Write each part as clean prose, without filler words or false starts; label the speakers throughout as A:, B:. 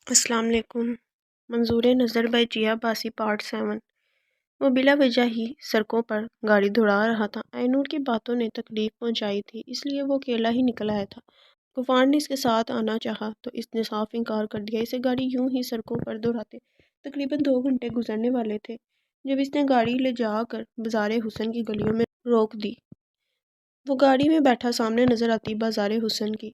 A: السلام علیکم۔ منظور نظر بائی جیا باسی پارٹ 7۔ وہ بلا وجہ ہی سڑکوں پر گاڑی دوڑا رہا تھا۔ اینور کی باتوں نے تکلیف پہنچائی تھی، اس لیے وہ اکیلا ہی نکل آیا تھا۔ غفار نے اس کے ساتھ آنا چاہا تو اس نے صاف انکار کر دیا۔ اسے گاڑی یوں ہی سڑکوں پر دوڑاتے تقریباً 2 گھنٹے گزرنے والے تھے جب اس نے گاڑی لے جا کر بازار حسن کی گلیوں میں روک دی۔ وہ گاڑی میں بیٹھا سامنے نظر آتی بازار حسن کی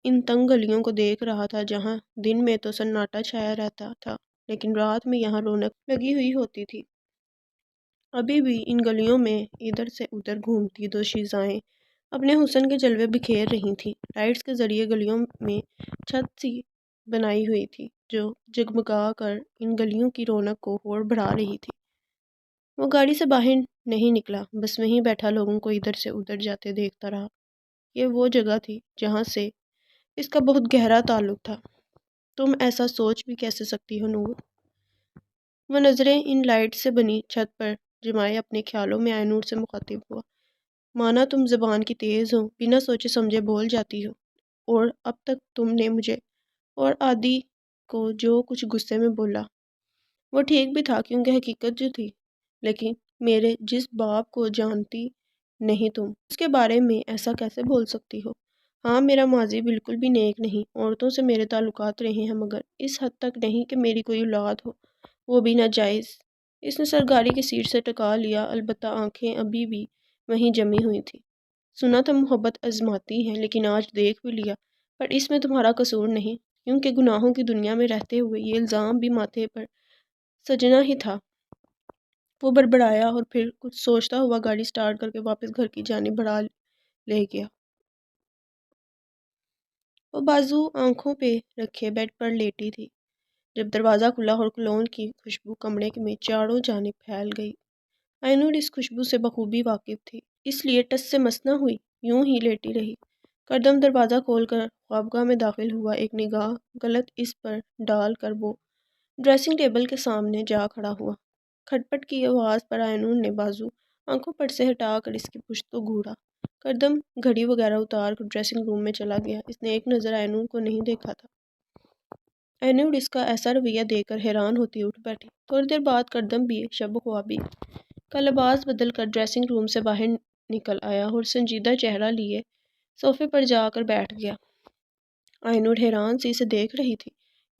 A: ان تنگ گلیوں کو دیکھ رہا تھا، جہاں دن میں تو سناٹا چھایا رہتا تھا لیکن رات میں یہاں رونق لگی ہوئی ہوتی تھی۔ ابھی بھی ان گلیوں میں ادھر سے ادھر گھومتی دوشیزائیں اپنے حسن کے جلوے بکھیر رہی تھیں۔ لائٹس کے ذریعے گلیوں میں چھت سی بنائی ہوئی تھی جو جگمگا کر ان گلیوں کی رونق کو اور بڑھا رہی تھی۔ وہ گاڑی سے باہر نہیں نکلا، بس وہیں بیٹھا لوگوں کو ادھر سے ادھر جاتے دیکھتا رہا۔ یہ وہ جگہ تھی جہاں سے اس کا بہت گہرا تعلق تھا۔ تم ایسا سوچ بھی کیسے سکتی ہو نور؟ وہ نظریں ان لائٹ سے بنی چھت پر جمائے اپنے خیالوں میں نور سے مخاطب ہوا۔ مانا تم زبان کی تیز ہو، بنا سوچے سمجھے بول جاتی ہو، اور اب تک تم نے مجھے اور عادی کو جو کچھ غصے میں بولا وہ ٹھیک بھی تھا، کیونکہ حقیقت جو تھی، لیکن میرے جس باپ کو جانتی نہیں تم اس کے بارے میں ایسا کیسے بول سکتی ہو؟ ہاں، میرا ماضی بالکل بھی نیک نہیں، عورتوں سے میرے تعلقات رہے ہیں، مگر اس حد تک نہیں کہ میری کوئی اولاد ہو، وہ بھی ناجائز۔ اس نے سر گاڑی کی سیٹ سے ٹکا لیا، البتہ آنکھیں ابھی بھی وہیں جمی ہوئی تھی۔ سنا تھا محبت آزماتی ہے، لیکن آج دیکھ بھی لیا، پر اس میں تمہارا قصور نہیں، کیونکہ گناہوں کی دنیا میں رہتے ہوئے یہ الزام بھی ماتھے پر سجنا ہی تھا۔ وہ بڑبڑایا اور پھر کچھ سوچتا ہوا گاڑی سٹارٹ کر کے واپس گھر کی جانب بڑھا لے گیا۔ وہ بازو آنکھوں پہ رکھے بیڈ پر لیٹی تھی جب دروازہ کھلا اور کولون کی خوشبو کمرے میں چاروں جانب پھیل گئی۔ اینور اس خوشبو سے بخوبی واقف تھی، اس لیے ٹس سے مس نہ ہوئی، یوں ہی لیٹی رہی۔ کردم دروازہ کھول کر خوابگاہ میں داخل ہوا، ایک نگاہ غلط اس پر ڈال کر وہ ڈریسنگ ٹیبل کے سامنے جا کھڑا ہوا۔ کھٹپٹ کی آواز پر اینور نے بازو آنکھوں پر سے ہٹا کر اس کی پشت کو گھوڑا۔ کردم گھڑی وغیرہ اتار کر ڈریسنگ روم میں چلا گیا۔ اس نے ایک نظر اینور کو نہیں دیکھا تھا۔ اینور اس کا ایسا رویہ دیکھ کر حیران ہوتی اٹھ بیٹھی۔ تھوڑی دیر بعد کردم بھی شب خوابی کا لباس بدل کر ڈریسنگ روم سے باہر نکل آیا اور سنجیدہ چہرہ لیے صوفے پر جا کر بیٹھ گیا۔ اینور حیران سی اسے دیکھ رہی تھی۔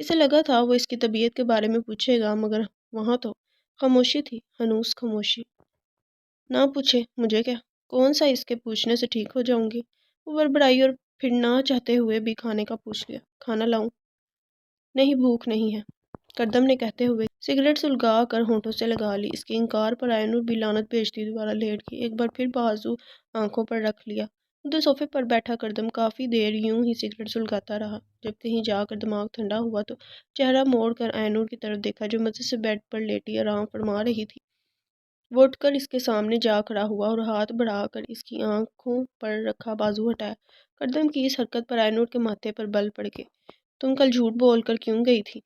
A: اسے لگا تھا وہ اس کی طبیعت کے بارے میں پوچھے گا، مگر وہاں تو خاموشی تھی، ہنوز خاموشی۔ نہ پوچھے مجھے کیا، کون سا اس کے پوچھنے سے ٹھیک ہو جاؤں گی؟ وہ بڑبڑائی اور پھر نہ چاہتے ہوئے بھی کھانے کا پوچھ لیا۔ کھانا لاؤں؟ نہیں، بھوک نہیں ہے، کردم نے کہتے ہوئے سگریٹ سلگا کر ہونٹوں سے لگا لی۔ اس کے انکار پر اینور بھی لعنت بھیجتی دوبارہ لیٹ گئی، ایک بار پھر بازو آنکھوں پر رکھ لیا۔ ادھر صوفے پر بیٹھا کردم کافی دیر یوں ہی سگریٹ سلگاتا رہا۔ جب کہیں جا کر دماغ ٹھنڈا ہوا تو چہرہ موڑ کر اینور کی طرف دیکھا، جو مزے سے بیڈ پر لیٹی آرام فرما رہی تھی۔ وہ اٹھ کر اس کے سامنے جا کھڑا ہوا اور ہاتھ بڑھا کر اس کی آنکھوں پر رکھا بازو ہٹایا۔ کردم کی اس حرکت پر اینور کے ماتھے پر بل پڑ گئے۔ تم کل جھوٹ بول کر کیوں گئی تھی؟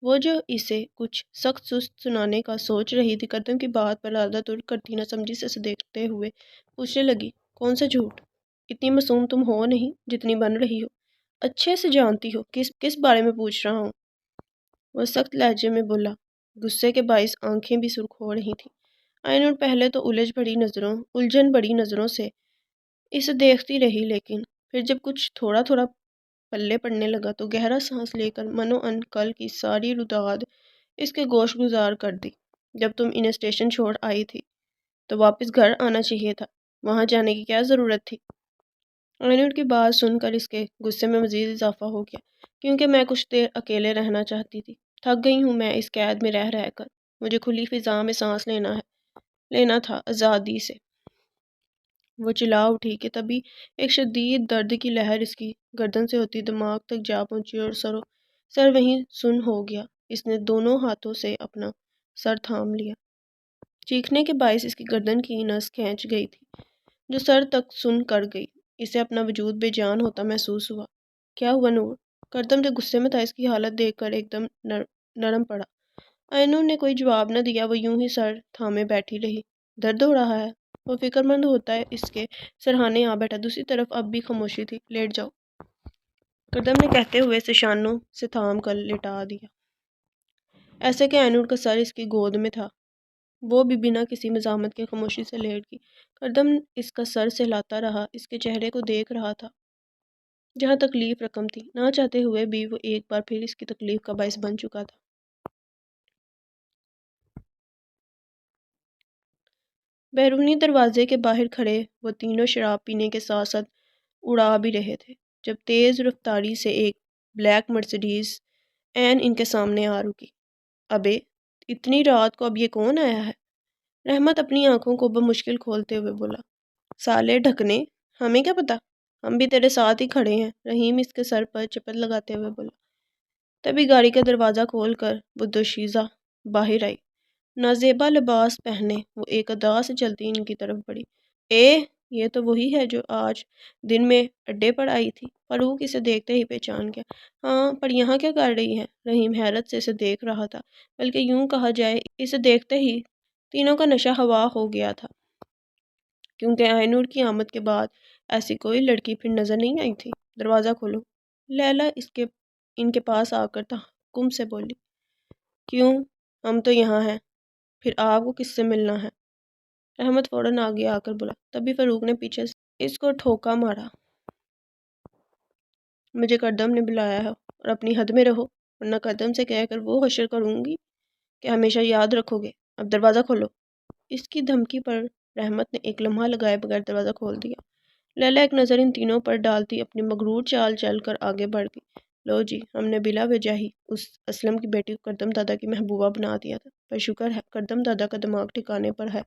A: وہ جو اسے کچھ سخت سست سنانے کا سوچ رہی تھی، کردم کی بات پر ارادہ ترک کرتی نہ سمجھی سے دیکھتے ہوئے پوچھنے لگی، کون سا جھوٹ؟ اتنی معصوم تم ہو نہیں جتنی بن رہی ہو، اچھے سے جانتی ہو کس بارے میں پوچھ رہا ہوں۔ وہ سخت لہجے میں بولا، غصے کے باعث آنکھیں بھی سرخ ہو رہی تھیں۔ اینور پہلے تو الجھن بڑی نظروں سے اسے دیکھتی رہی، لیکن پھر جب کچھ تھوڑا تھوڑا پلے پڑنے لگا تو گہرا سانس لے کر منو ان کل کی ساری رداد اس کے گوش گزار کر دی۔ جب تم انہیں اسٹیشن چھوڑ آئی تھی تو واپس گھر آنا چاہیے تھا، وہاں جانے کی کیا ضرورت تھی؟ اینور کی بات سن کر اس کے غصے میں مزید اضافہ ہو گیا، کیونکہ میں کچھ دیر اکیلے رہنا چاہتی تھی، تھک گئی ہوں میں اس قید میں رہ کر، مجھے کھلی فضا میں سانس لینا تھا آزادی سے۔ وہ چلا اٹھی کہ تبھی ایک شدید درد کی لہر اس کی گردن سے ہوتی دماغ تک جا پہنچی اور سر وہیں سن ہو گیا۔ اس نے دونوں ہاتھوں سے اپنا سر تھام لیا۔ چیخنے کے باعث اس کی گردن کی نس کھینچ گئی تھی جو سر تک سن کر گئی۔ اسے اپنا وجود بے جان ہوتا محسوس ہوا۔ کیا ہوا نور؟ کردم جو غصے میں تھا اس کی حالت دیکھ کر ایک دم نرم پڑا۔ اینور نے کوئی جواب نہ دیا، وہ یوں ہی سر تھامے بیٹھی رہی۔ درد ہو رہا ہے؟ وہ فکر مند ہوتا ہے اس کے سرہانے آ بیٹھا۔ دوسری طرف اب بھی خاموشی تھی۔ لیٹ جاؤ۔ کردم نے کہتے ہوئے اسے شانوں سے تھام کر لٹا دیا، ایسے کہ اینور کا سر اس کی گود میں تھا۔ وہ بھی بنا کسی مزاحمت کے خاموشی سے لیٹ گئی۔ کردم اس کا سر سہلاتا رہا، اس کے چہرے کو دیکھ رہا تھا جہاں تکلیف رقم تھی۔ نہ چاہتے ہوئے بھی وہ ایک بار پھر اس کی تکلیف کا باعث بن چکا تھا۔ بیرونی دروازے کے باہر کھڑے وہ تینوں شراب پینے کے ساتھ ساتھ اڑا بھی رہے تھے جب تیز رفتاری سے ایک بلیک مرسیڈیز این ان کے سامنے آ رکی۔ ابے اتنی رات کو اب یہ کون آیا ہے؟ رحمت اپنی آنکھوں کو بمشکل کھولتے ہوئے بولا۔ سالے ڈھکنے، ہمیں کیا پتا، ہم بھی تیرے ساتھ ہی کھڑے ہیں، رحیم اس کے سر پر چپت لگاتے ہوئے بولا۔ تبھی گاڑی کا دروازہ کھول کر وہ دوشیزہ باہر آئی، نازیبا لباس پہنے۔ وہ ایک ادا سے چلتی ان کی طرف بڑھی۔ یہ تو وہی ہے جو آج دن میں اڈے پر آئی تھی۔ فاروق اسے دیکھتے ہی پہچان گیا۔ ہاں، پر یہاں کیا کر رہی ہے؟ رحیم حیرت سے اسے دیکھ رہا تھا، بلکہ یوں کہا جائے اسے دیکھتے ہی تینوں کا نشہ ہوا ہو گیا تھا، کیونکہ آئینور کی آمد کے بعد ایسی کوئی لڑکی پھر نظر نہیں آئی تھی۔ دروازہ کھولو، لیلا ان کے پاس آ کر تحکم سے بولی۔ کیوں؟ ہم تو یہاں ہیں، پھر آپ کو کس سے ملنا ہے؟ رحمت فوراً آگے آ کر بولا۔ تبھی فاروق نے پیچھے سے اس کو ٹھوکا مارا۔ مجھے کردم نے بلایا ہے اور اپنی حد میں رہو، ورنہ کردم سے کہہ کر وہ حشر کروں گی کہ ہمیشہ یاد رکھو گے۔ اب دروازہ کھولو۔ اس کی دھمکی پر رحمت نے ایک لمحہ لگائے بغیر دروازہ کھول دیا۔ لیلا ایک نظر ان تینوں پر ڈالتی اپنی مغرور چال چل کر آگے بڑھ گئی۔ لو جی، ہم نے بلا وجہ ہی اس اسلم کی بیٹی کو کردم دادا کی محبوبہ بنا دیا تھا، پر شکر ہے کردم دادا کا دماغ ٹھکانے پر ہے۔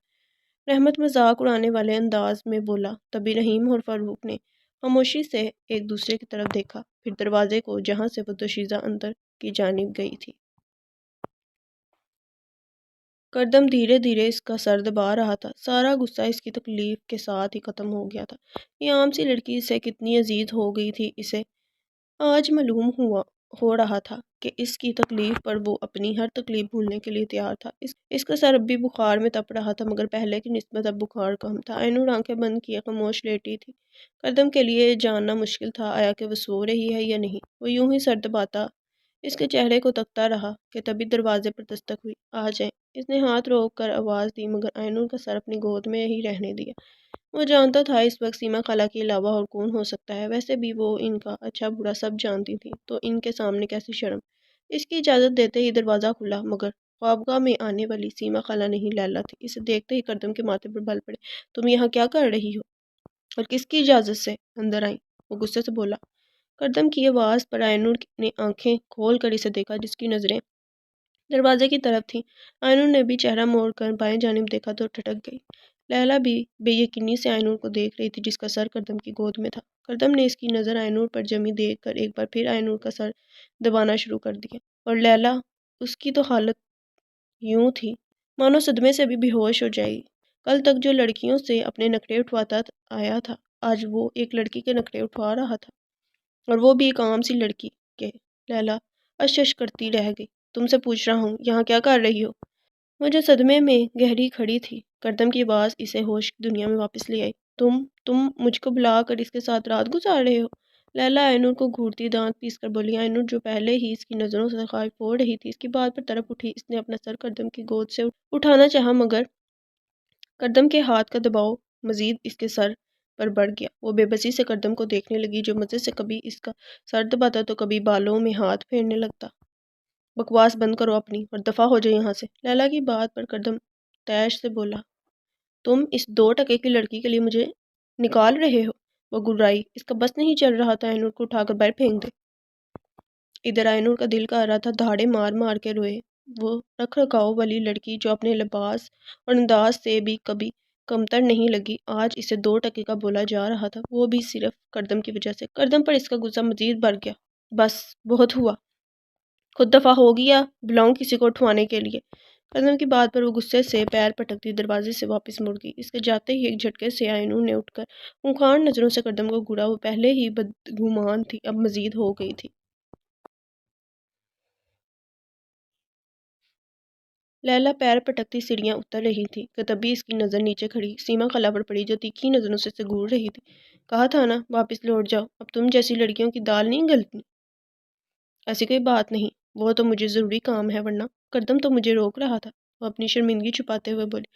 A: رحمت مذاق اڑانے والے انداز میں بولا۔ تبھی رحیم اور فاروق نے خاموشی سے ایک دوسرے کی طرف دیکھا، پھر دروازے کو جہاں سے وہ دوشیزہ اندر کی جانب گئی تھی۔ کردم دھیرے دھیرے اس کا سر دبا رہا تھا، سارا غصہ اس کی تکلیف کے ساتھ ہی ختم ہو گیا تھا۔ یہ عام سی لڑکی سے کتنی عزیز ہو گئی تھی، اسے آج معلوم ہو رہا تھا کہ اس کی تکلیف پر وہ اپنی ہر تکلیف بھولنے کے لیے تیار تھا۔ اس کا سر اب بھی بخار میں تپ رہا تھا، مگر پہلے کی نسبت اب بخار کم تھا۔ اینور آنکھیں بند کیے خاموش لیٹی تھی۔ کردم کے لیے جاننا مشکل تھا آیا کہ وہ سو رہی ہے یا نہیں۔ وہ یوں ہی سر دباتا اس کے چہرے کو تکتا رہا کہ تبھی دروازے پر دستک ہوئی۔ آ جائیں، اس نے ہاتھ روک کر آواز دی، مگر اینور کا سر اپنی گود میں ہی رہنے دیا۔ وہ جانتا تھا اس وقت سیما خالہ کے علاوہ اور کون ہو سکتا ہے، ویسے بھی وہ ان کا اچھا برا سب جانتی تھی، تو ان کے سامنے کیسی شرم۔ اس کی اجازت دیتے ہی دروازہ کھلا، مگر خوابگاہ میں آنے والی سیما خالہ نہیں، لیلا تھی۔ اسے دیکھتے ہی کردم کے ماتھے پر بل پڑے۔ تم یہاں کیا کر رہی ہو اور کس کی اجازت سے اندر آئی؟ وہ غصے سے بولا۔ کردم کی آواز پر اینور نے آنکھیں کھول کر اسے دیکھا، جس کی نظریں دروازے کی طرف تھیں۔ اینور نے بھی چہرہ موڑ کر بائیں جانب دیکھا تو ٹھٹک گئی۔ لیلا بھی بے یقینی سے اینور کو دیکھ رہی تھی، جس کا سر کردم کی گود میں تھا۔ کردم نے اس کی نظر اینور پر جمی دیکھ کر ایک بار پھر اینور کا سر دبانا شروع کر دیا، اور لیلا، اس کی تو حالت یوں تھی مانو صدمے سے بھی بے ہوش ہو جائے گی۔ کل تک جو لڑکیوں سے اپنے نخرے اٹھواتا آیا تھا، آج وہ ایک لڑکی کے نخرے اٹھوا رہا تھا، اور وہ بھی ایک عام سی لڑکی کے۔ لیلا اشش کرتی رہ گئی۔ تم سے پوچھ رہا ہوں، یہاں کیا کر رہی ہو؟ وہ جو صدمے میں گہری کھڑی تھی، کردم کی آواز اسے ہوش کی دنیا میں واپس لے آئی۔ تم مجھ کو بلا کر اس کے ساتھ رات گزار رہے ہو؟ لیلا اینور کو گھورتی دانت پیس کر بولی۔ اینور جو پہلے ہی اس کی نظروں سے خائف ہو رہی تھی، اس کی بات پر طرف اٹھی۔ اس نے اپنا سر کردم کی گود سے اٹھانا چاہا، مگر کردم کے ہاتھ کا دباؤ مزید اس کے سر پر بڑھ گیا۔ وہ بے بسی سے کردم کو دیکھنے لگی، جو مزے سے کبھی اس کا سر دباتا تو کبھی بالوں میں ہاتھ پھیرنے لگتا۔ بکواس بند کرو اپنی اور دفع ہو جائے یہاں سے، لیلا کی بات پر کردم تیش سے بولا۔ تم اس 2 ٹکے کی لڑکی کے لیے مجھے نکال رہے ہو؟ وہ گرائی۔ اس کا بس نہیں چل رہا تھا اینور کو اٹھا کر باہر پھینک دے۔ ادھر اینور کا دل کر رہا تھا دھاڑے مار مار کے روئے۔ وہ رکھ رکھاؤ والی لڑکی جو اپنے لباس اور انداز سے بھی کبھی کمتر نہیں لگی، آج اسے 2 ٹکے کا بولا جا رہا تھا، وہ بھی صرف کردم کی وجہ سے۔ کردم پر اس کا غصہ مزید بڑھ گیا۔ بس بہت ہوا، خود دفع ہو گیا، بلاؤں کسی کو اٹھوانے کے لیے؟ کردم کی بات پر وہ غصے سے پیر پٹکتی دروازے سے واپس مڑ گئی۔ اس کے جاتے ہی ایک جھٹکے سے اینور نے اٹھ کر خونخوار نظروں سے کردم کو گھورا۔ وہ پہلے ہی بدگمان تھی، اب مزید ہو گئی تھی۔ لیلا پیر پٹکتی سیڑھیاں اتر رہی تھی کہ تبھی اس کی نظر نیچے کھڑی سیما خلا پر پڑی جو تیکھی نظروں سے گھور رہی تھی۔ کہا تھا نا واپس لوٹ جاؤ، اب تم جیسی لڑکیوں کی دال نہیں گلتی۔ ایسی کوئی بات نہیں، وہ تو مجھے ضروری کام ہے، ورنہ کردم تو مجھے روک رہا تھا۔ وہ اپنی شرمندگی چھپاتے ہوئے بولی،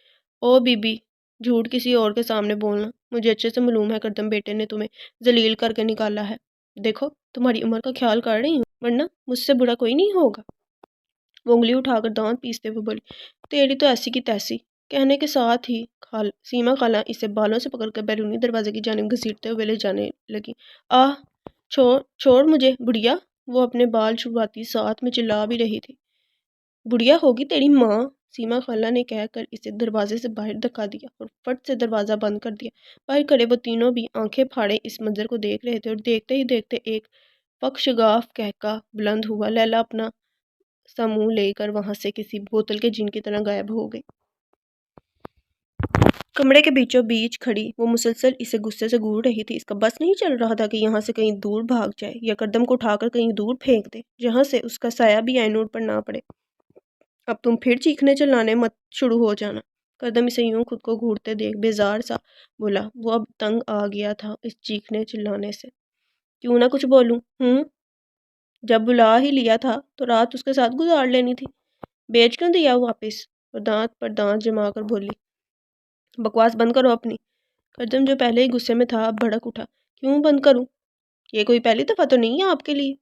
A: او بی بی، جھوٹ کسی اور کے سامنے بولنا، مجھے اچھے سے معلوم ہے کردم بیٹے نے تمہیں ذلیل کر کے نکالا ہے۔ دیکھو تمہاری عمر کا خیال کر رہی ہوں، ورنہ مجھ سے برا کوئی نہیں ہوگا۔ وہ انگلی اٹھا کر دانت پیستے ہوئے بولی، تیری تو ایسی کی تیسی۔ کہنے کے ساتھ ہی سیما خالہ اسے بالوں سے پکڑ کر بیرونی دروازے کی جانب گھسیٹتے ہوئے لے جانے لگی۔ آہ، چھوڑ مجھے بڑھیا، وہ اپنے بال چھڑواتی ساتھ میں چلا بھی رہی تھی۔ بڑھیا ہوگی تیری ماں، سیما خالہ نے کہہ کر اسے دروازے سے باہر دھکا دیا اور فٹ سے دروازہ بند کر دیا۔ باہر کھڑے وہ تینوں بھی آنکھیں پھاڑے اس منظر کو دیکھ رہے تھے اور دیکھتے ہی دیکھتے ایک فک شگاف کہکا بلند ہوا۔ لیلا اپنا سا منہ لے کر وہاں سے کسی بوتل کے جن کی طرح غائب ہو گئی۔ کمرے کے بیچوں بیچ کھڑی وہ مسلسل اسے غصے سے گھور رہی تھی۔ اس کا بس نہیں چل رہا تھا کہ یہاں سے کہیں دور بھاگ جائے یا کردم کو اٹھا کر کہیں دور پھینک دے جہاں سے اس کا سایہ بھی آئینور پر نہ پڑے۔ اب تم پھر چیخنے چلانے مت شروع ہو جانا، کردم اسے یوں خود کو گھورتے دیکھ بیزار سا بولا۔ وہ اب تنگ آ گیا تھا اس چیخنے چلانے سے۔ کیوں نہ کچھ بولوں جب بلا ہی لیا تھا تو رات اس کے ساتھ گزار لینی تھی۔ بیچ کیوں دیا واپس؟ وہ دانت پر دانت جما کر بولی۔ بکواس بند کرو اپنی۔ کردم جو پہلے ہی غصے میں تھا اب بھڑک اٹھا۔ کیوں بند کروں؟ یہ کوئی پہلی دفعہ تو نہیں ہے آپ کے لیے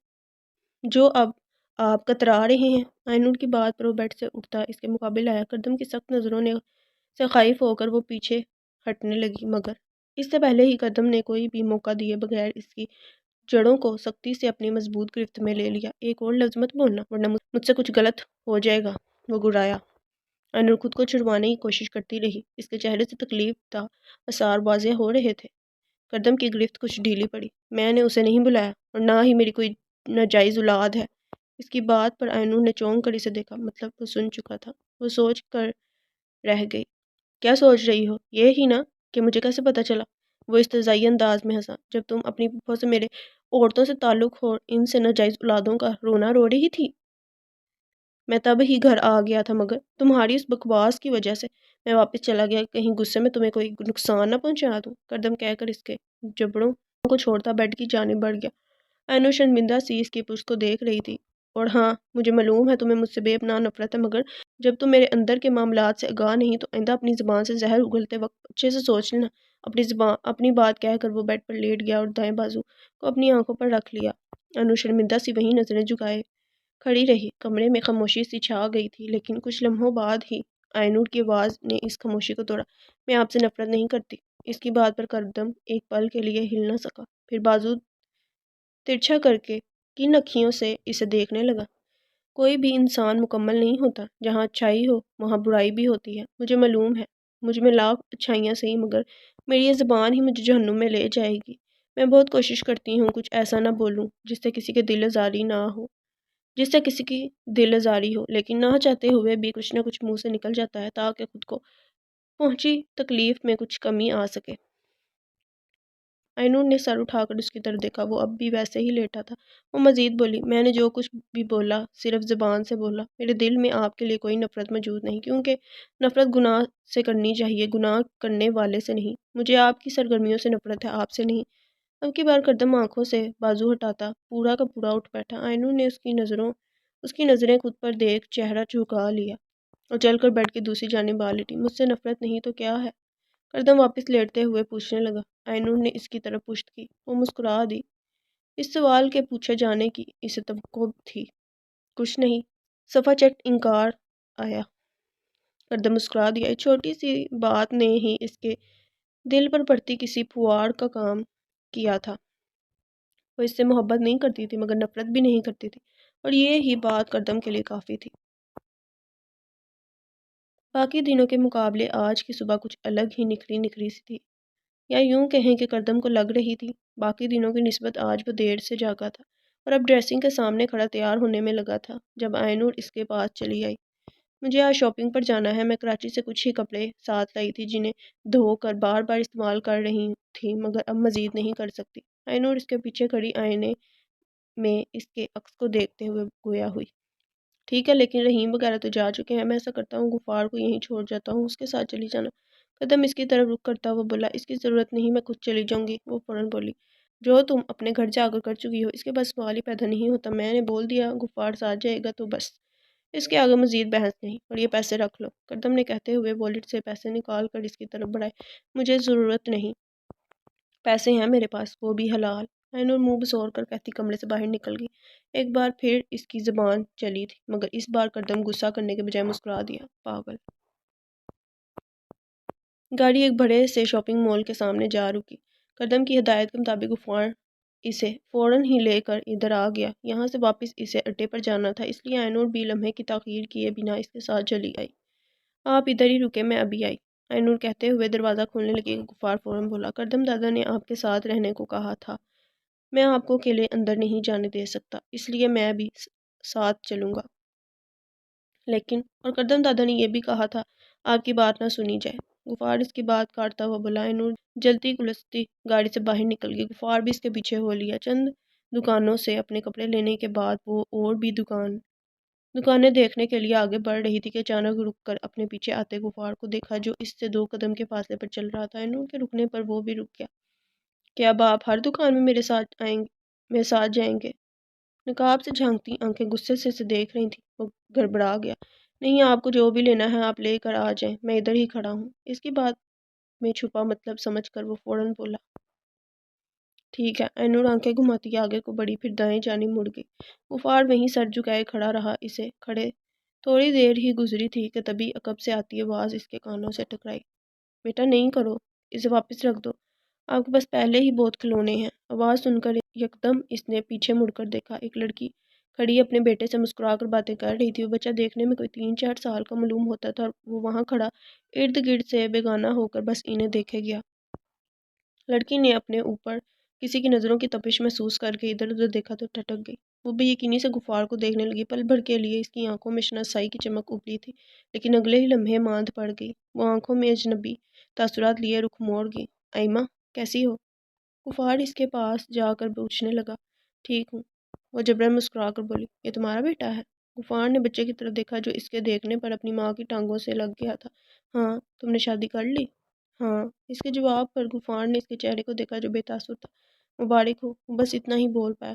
A: جو اب آپ کترا رہے ہیں۔ آئینور کی بات پر وہ بیٹھ سے اٹھتا اس کے مقابل آیا۔ کردم کی سخت نظروں سے خائف ہو کر وہ پیچھے ہٹنے لگی، مگر اس سے پہلے ہی کردم نے کوئی بھی موقع دیے بغیر اس کی جڑوں کو سختی سے اپنی مضبوط گرفت میں لے لیا۔ ایک اور لفظ مت بولنا ورنہ مجھ سے کچھ غلط ہو جائے گا، وہ گرایا۔ آئینور خود کو چھڑوانے کی کوشش کرتی رہی، اس کے چہرے سے تکلیف دا آثار واضح ہو رہے تھے۔ کردم کی گرفت کچھ ڈھیلی پڑی۔ میں نے اسے نہیں بلایا اور نہ ہی میری کوئی ناجائز اولاد ہے۔ اس کی بات پر آئینور نے چونک کر اسے دیکھا، مطلب وہ سن چکا تھا۔ وہ سوچ کر رہ گئی۔ کیا سوچ رہی ہو؟ یہ ہی نا کہ مجھے کیسے پتا چلا؟ وہ استہزائی انداز میں ہنسا۔ جب تم اپنی پھوپھو سے میرے عورتوں سے تعلق اور ان سے ناجائز اولادوں کا رونا رو رہی تھی، میں تب ہی گھر آ گیا تھا، مگر تمہاری اس بکواس کی وجہ سے میں واپس چلا گیا، کہیں غصے میں تمہیں کوئی نقصان نہ پہنچا دوں۔ کردم کہہ کر اس کے جبڑوں کو چھوڑتا بیڈ کی جانب بڑھ گیا۔ آئینور شرمندہ سی اس کی پشت کو دیکھ رہی تھی۔ اور ہاں، مجھے معلوم ہے تمہیں مجھ سے بے پناہ نفرت ہے، مگر جب تم میرے اندر کے معاملات سے آگاہ نہیں تو آئندہ اپنی زبان سے زہر اگلتے وقت اچھے سے سوچ لینا۔ اپنی بات کہہ کر وہ بیڈ پر لیٹ گیا اور دائیں بازو کو اپنی آنکھوں پر رکھ لیا۔ آئینور شرمندہ سی وہیں نظریں جھکائے کھڑی رہی۔ کمرے میں خاموشی سی چھا گئی تھی، لیکن کچھ لمحوں بعد ہی آئینور کی آواز نے اس خاموشی کو توڑا۔ میں آپ سے نفرت نہیں کرتی۔ اس کی بات پر کردم ایک پل کے لیے ہل نہ سکا، پھر بازو ترچھا کر کے کن اکھیوں سے اسے دیکھنے لگا۔ کوئی بھی انسان مکمل نہیں ہوتا، جہاں اچھائی ہو وہاں برائی بھی ہوتی ہے۔ مجھے معلوم ہے مجھ میں لاکھ اچھائیاں سہی، مگر میری یہ زبان ہی مجھے جہنم میں لے جائے گی۔ میں بہت کوشش کرتی ہوں کچھ ایسا نہ بولوں جس سے کسی کی دل آزاری ہو، لیکن نہ چاہتے ہوئے بھی کچھ نہ کچھ منہ سے نکل جاتا ہے تاکہ خود کو پہنچی تکلیف میں کچھ کمی آ سکے۔ آئینور نے سر اٹھا کر اس کی طرف دیکھا، وہ اب بھی ویسے ہی لیٹا تھا۔ وہ مزید بولی، میں نے جو کچھ بھی بولا صرف زبان سے بولا، میرے دل میں آپ کے لیے کوئی نفرت موجود نہیں، کیونکہ نفرت گناہ سے کرنی چاہیے، گناہ کرنے والے سے نہیں۔ مجھے آپ کی سرگرمیوں سے نفرت ہے، آپ سے نہیں۔ اب کی بار کردم آنکھوں سے بازو ہٹاتا پورا کا پورا اٹھ بیٹھا۔ آئینور نے اس کی نظریں خود پر دیکھ چہرہ جھکا لیا اور چل کر بیڈ کی دوسری جانب آ لیٹی۔ مجھ سے نفرت نہیں تو کیا ہے؟ کردم واپس لیٹتے ہوئے پوچھنے لگا۔ آئینور نے اس کی طرف پشت کی۔ وہ مسکرا دی۔ اس سوال کے پوچھے جانے کی اسے توقع تھی۔ کچھ نہیں، صفحہ چٹ انکار آیا۔ کردم مسکرا دیا۔ اس چھوٹی سی بات نے ہی اس کے دل پر پڑتی کسی پھوار کا کام کیا تھا۔ وہ اس سے محبت نہیں کرتی تھی، مگر نفرت بھی نہیں کرتی تھی، اور یہ ہی بات کردم کے لیے کافی تھی۔ باقی دنوں کے مقابلے آج کی صبح کچھ الگ ہی نکھری سی تھی، یا یوں کہیں کہ کردم کو لگ رہی تھی باقی دنوں کی نسبت آج وہ دیر سے جاگا تھا اور اب ڈریسنگ کے سامنے کھڑا تیار ہونے میں لگا تھا جب آئینور اس کے پاس چلی آئی۔ مجھے آج شاپنگ پر جانا ہے، میں کراچی سے کچھ ہی کپڑے ساتھ لائی تھی جنہیں دھو کر بار بار استعمال کر رہی تھی، مگر اب مزید نہیں کر سکتی۔ آئینور اس کے پیچھے کھڑی آئینے میں اس کے عکس کو دیکھتے ہوئے گویا ہوئی۔ ٹھیک ہے لیکن رحیم وغیرہ تو جا چکے ہیں، میں ایسا کرتا ہوں غفار کو یہیں چھوڑ جاتا ہوں، اس کے ساتھ چلی جانا۔ قدم اس کی طرف رخ کرتا ہوا بولا، اس کی ضرورت نہیں، میں خود چلی جاؤں گی۔ وہ فوراً بولی، جو تم اپنے گھر جا کر چکی ہو اس کے بس سوال ہی پیدا نہیں ہوتا، میں نے بول دیا غفار ساتھ جائے گا تو بس، اس کے آگے مزید بحث نہیں، اور یہ پیسے رکھ لو۔ قدم نے کہتے ہوئے والیٹ سے پیسے نکال کر اس کی طرف بڑھائے۔ مجھے ضرورت نہیں، پیسے ہیں میرے پاس، وہ بھی حلال۔ اینور منہ بسور کر کہتی کمرے سے باہر نکل گئی۔ ایک بار پھر اس کی زبان چلی تھی، مگر اس بار قدم غصہ کرنے کے بجائے مسکرا دیا۔ پاگل۔ گاڑی ایک بڑے سے شاپنگ مال کے سامنے جا رکی۔ قدم کی ہدایت کے مطابق غفار اسے فوراً ہی لے کر ادھر آ گیا۔ یہاں سے واپس اسے اڈے پر جانا تھا، اس لیے اینور بھی لمحے کی تاخیر کیے بنا اس کے ساتھ چلی آئی۔ آپ ادھر ہی رکے، میں ابھی آئی، اینور کہتے ہوئے دروازہ کھولنے لگے۔ غفار فوراً بولا، قدم دادا نے آپ کے ساتھ رہنے کو کہا تھا، میں آپ کو اکیلے اندر نہیں جانے دے سکتا، اس لیے میں بھی ساتھ چلوں گا۔ لیکن اور قدم دادا نے یہ بھی کہا تھا آپ کی بات نہ سنی جائے۔ غفار اس کی بات کاٹتا ہوا بولا۔ اینور جلتی کلستی گاڑی سے باہر نکل گئی۔ غفار بھی اس کے پیچھے ہو لیا۔ چند دکانوں سے اپنے کپڑے لینے کے بعد وہ اور بھی دکانیں دیکھنے کے لیے آگے بڑھ رہی تھی کہ اچانک رک کر اپنے پیچھے آتے غفار کو دیکھا، جو اس سے 2 قدم کے فاصلے پر چل رہا تھا۔ اینور کے رکنے پر وہ بھی رک گیا۔ کیا اب آپ ہر دکان میں میرے ساتھ جائیں گے؟ نقاب سے جھانکتی آنکھیں غصے سے اسے دیکھ رہی تھیں۔ وہ گڑبڑا گیا۔ نہیں، آپ کو جو بھی لینا ہے آپ لے کر آ جائیں، میں ادھر ہی کھڑا ہوں۔ اس کی بات میں چھپا مطلب سمجھ کر وہ فوراً بولا، ٹھیک ہے۔ اینور آنکھیں گھماتی آگے کو بڑھی، پھر دائیں جانب مڑ گئی۔ غفار وہیں سر جھکائے کھڑا رہا۔ اسے کھڑے تھوڑی دیر ہی گزری تھی کہ تبھی عقب سے آتی آواز اس کے کانوں سے ٹکرائی، بیٹا نہیں کرو، اسے واپس رکھ دو، آپ کے پاس پہلے ہی بہت کھلونے ہیں۔ آواز سن کر یکدم اس نے پیچھے مڑ کر دیکھا، ایک لڑکی کھڑی اپنے بیٹے سے مسکرا کر باتیں کر رہی تھی۔ وہ بچہ دیکھنے میں کوئی 3-4 سال کا معلوم ہوتا تھا، اور وہ وہاں کھڑا ارد گرد سے بیگانہ ہو کر بس انہیں دیکھے گیا۔ لڑکی نے اپنے اوپر کسی کی نظروں کی تپش محسوس کر کے ادھر ادھر دیکھا تو ٹھٹک گئی۔ وہ بے یقینی سے غفار کو دیکھنے لگی۔ پل بھر کے لیے اس کی آنکھوں میں شناسائی کی چمک ابلی تھی، لیکن اگلے ہی لمحے ماند پڑ گئی۔ وہ آنکھوں میں اجنبی تاثرات لیے رخ موڑ گئی۔ آئمہ کیسی ہو؟ غفار اس کے پاس جا کر پوچھنے لگا۔ ٹھیک ہوں، وہ جبرن مسکرا کر بولی۔ یہ تمہارا بیٹا ہے؟ غفار نے بچے کی طرف دیکھا جو اس کے دیکھنے پر اپنی ماں کی ٹانگوں سے لگ گیا تھا۔ ہاں، تم نے شادی کر لی؟ ہاں۔ اس کے جواب پر غفار نے اس کے چہرے کو دیکھا جو بے تاثر تھا۔ مبارک ہو، وہ بس اتنا ہی بول پایا۔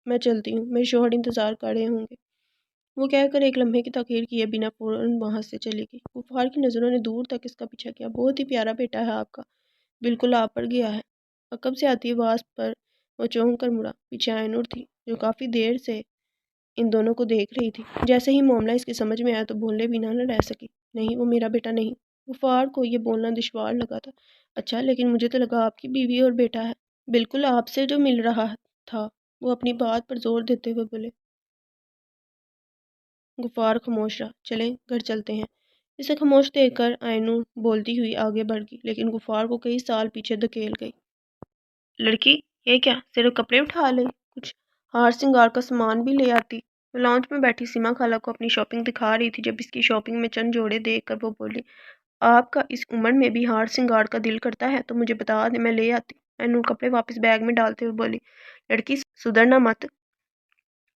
A: میں چلتی ہوں، میرے شوہر انتظار کر رہے ہوں گے۔ وہ کہہ کر ایک لمحے کی تاخیر کیے بنا فوراً وہاں سے چلی گئی۔ غفار کی نظروں نے دور تک اس کا پیچھا کیا۔ بہت ہی پیارا بیٹا ہے آپ کا، بالکل آپ پر گیا ہے۔ عقب سے آتی آواز پر وہ چونک کر مڑا۔ پیچھے اینور تھی، جو کافی دیر سے ان دونوں کو دیکھ رہی تھی۔ جیسے ہی معاملہ اس کی سمجھ میں آیا تو بولنے بھی نہ رہ سکی۔ نہیں، وہ میرا بیٹا نہیں۔ غفار کو یہ بولنا دشوار لگا تھا۔ اچھا، لیکن مجھے تو لگا آپ کی بیوی اور بیٹا ہے۔ بالکل آپ سے جو مل رہا تھا، وہ اپنی بات پر زور دیتے ہوئے بولے۔ غفار خاموش رہا۔ چلیں گھر چلتے ہیں۔ اسے خاموش دیکھ کر اینور بولتی ہوئی آگے بڑھ گئی، لیکن غفار کو کئی سال پیچھے دھکیل گئی۔ لڑکی، یہ کیا صرف کپڑے اٹھا لے، کچھ ہار سنگار کا سامان بھی لے آتی۔ وہ لاؤنج میں بیٹھی سیما خالہ کو اپنی شاپنگ دکھا رہی تھی۔ جب اس کی شاپنگ میں چند جوڑے دیکھ کر وہ بولی، آپ کا اس عمر میں بھی ہار سنگار کا دل کرتا ہے تو مجھے بتا دیں، میں لے آتی۔ اینور کپڑے واپس بیگ میں ڈالتے ہوئے بولی، لڑکی سدھرنا مت،